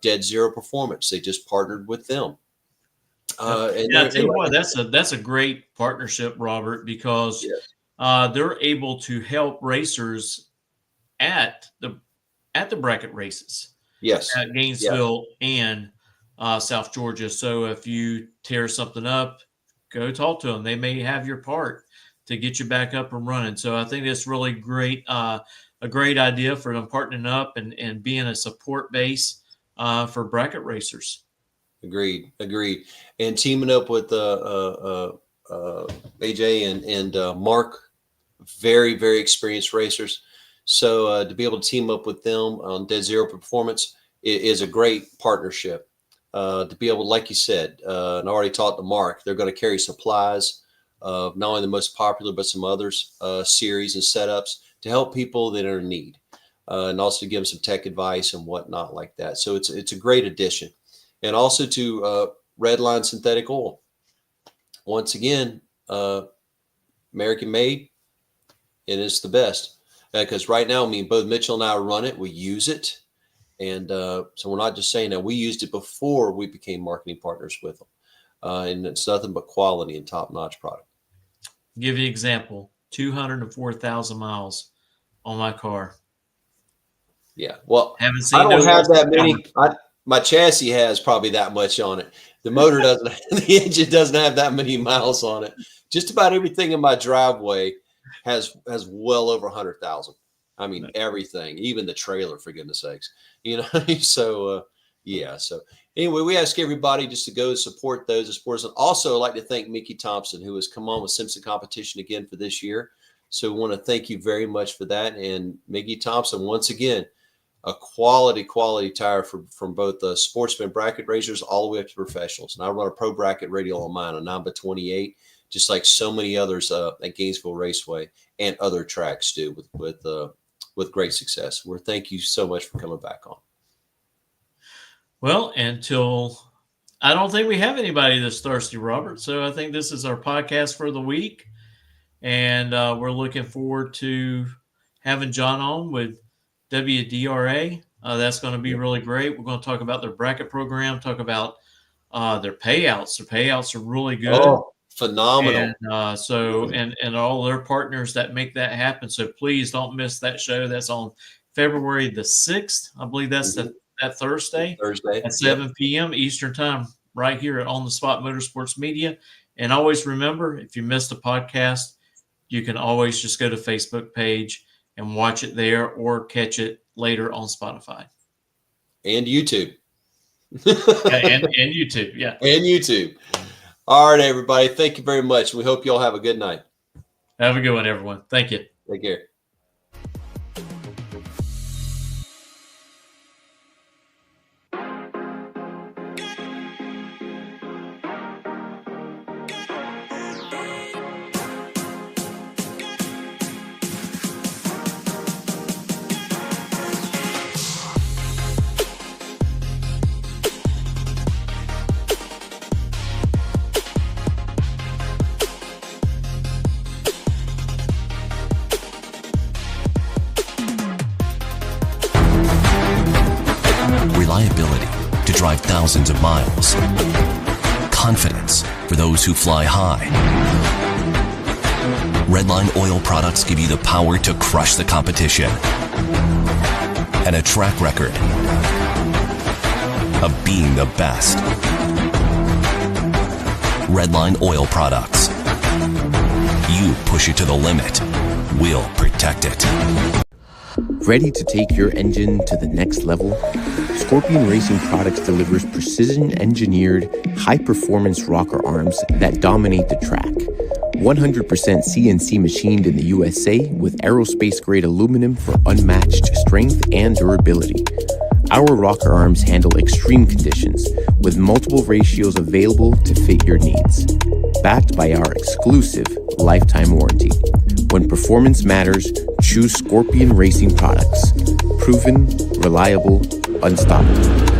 Dead Zero Performance, they just partnered with them. And I tell you what, that's a great partnership, Robert, because they're able to help racers at the bracket races. Yes, at Gainesville and South Georgia. So if you tear something up, go talk to them. They may have your part to get you back up and running. So I think it's really great, a great idea for them partnering up and being a support base for bracket racers. Agreed. And teaming up with AJ and Mark, very, very experienced racers. So to be able to team up with them on Dead Zero Performance is a great partnership. To be able, like you said, and I already talked to Mark, they're going to carry supplies of not only the most popular, but some others series and setups to help people that are in need, and also give them some tech advice and whatnot like that. So it's a great addition. And also to Redline Synthetic Oil. Once again, American made, and it's the best. Because right now, I mean, both Mitchell and I run it. We use it. And so we're not just saying that. We used it before we became marketing partners with them. And it's nothing but quality and top-notch product. Give you an example, 204,000 miles on my car. Yeah. Well, Haven't seen I don't have that many. power. My chassis has probably that much on it. The motor doesn't, the engine doesn't have that many miles on it. Just about everything in my driveway has well over 100,000. I mean, everything, even the trailer, for goodness sakes, you know. So, yeah. So anyway, we ask everybody just to go support those sports. And also, I'd like to thank Mickey Thompson, who has come on with Simpson Competition again for this year. So we want to thank you very much for that. And Mickey Thompson, once again, a quality tire from both the sportsman bracket racers all the way up to professionals. And I run a pro bracket radial on mine, a 9x28, just like so many others at Gainesville Raceway and other tracks do with great success. Well, thank you so much for coming back on. Well, I don't think we have anybody this thirsty, Robert. So I think this is our podcast for the week. And we're looking forward to having John on with WDRA. That's going to be really great. We're going to talk about their bracket program, talk about their payouts. Their payouts are really good. Oh, phenomenal. And and all their partners that make that happen. So please don't miss that show. That's on February the 6th. I believe that's that Thursday at 7 p.m. Eastern time, right here at On the Spot Motorsports Media. And always remember, if you missed a podcast, you can always just go to Facebook page and watch it there or catch it later on Spotify. And YouTube. and YouTube, yeah. And YouTube. All right, everybody. Thank you very much. We hope you all have a good night. Have a good one, everyone. Thank you. Take care. Reliability to drive thousands of miles. Confidence for those who fly high. Redline oil products give you the power to crush the competition. And a track record of being the best. Redline oil products. You push it to the limit, we'll protect it. Ready to take your engine to the next level? Scorpion Racing Products delivers precision-engineered, high-performance rocker arms that dominate the track. 100% CNC machined in the USA with aerospace-grade aluminum for unmatched strength and durability. Our rocker arms handle extreme conditions with multiple ratios available to fit your needs. Backed by our exclusive lifetime warranty. When performance matters, choose Scorpion Racing Products. Proven, reliable, unstoppable.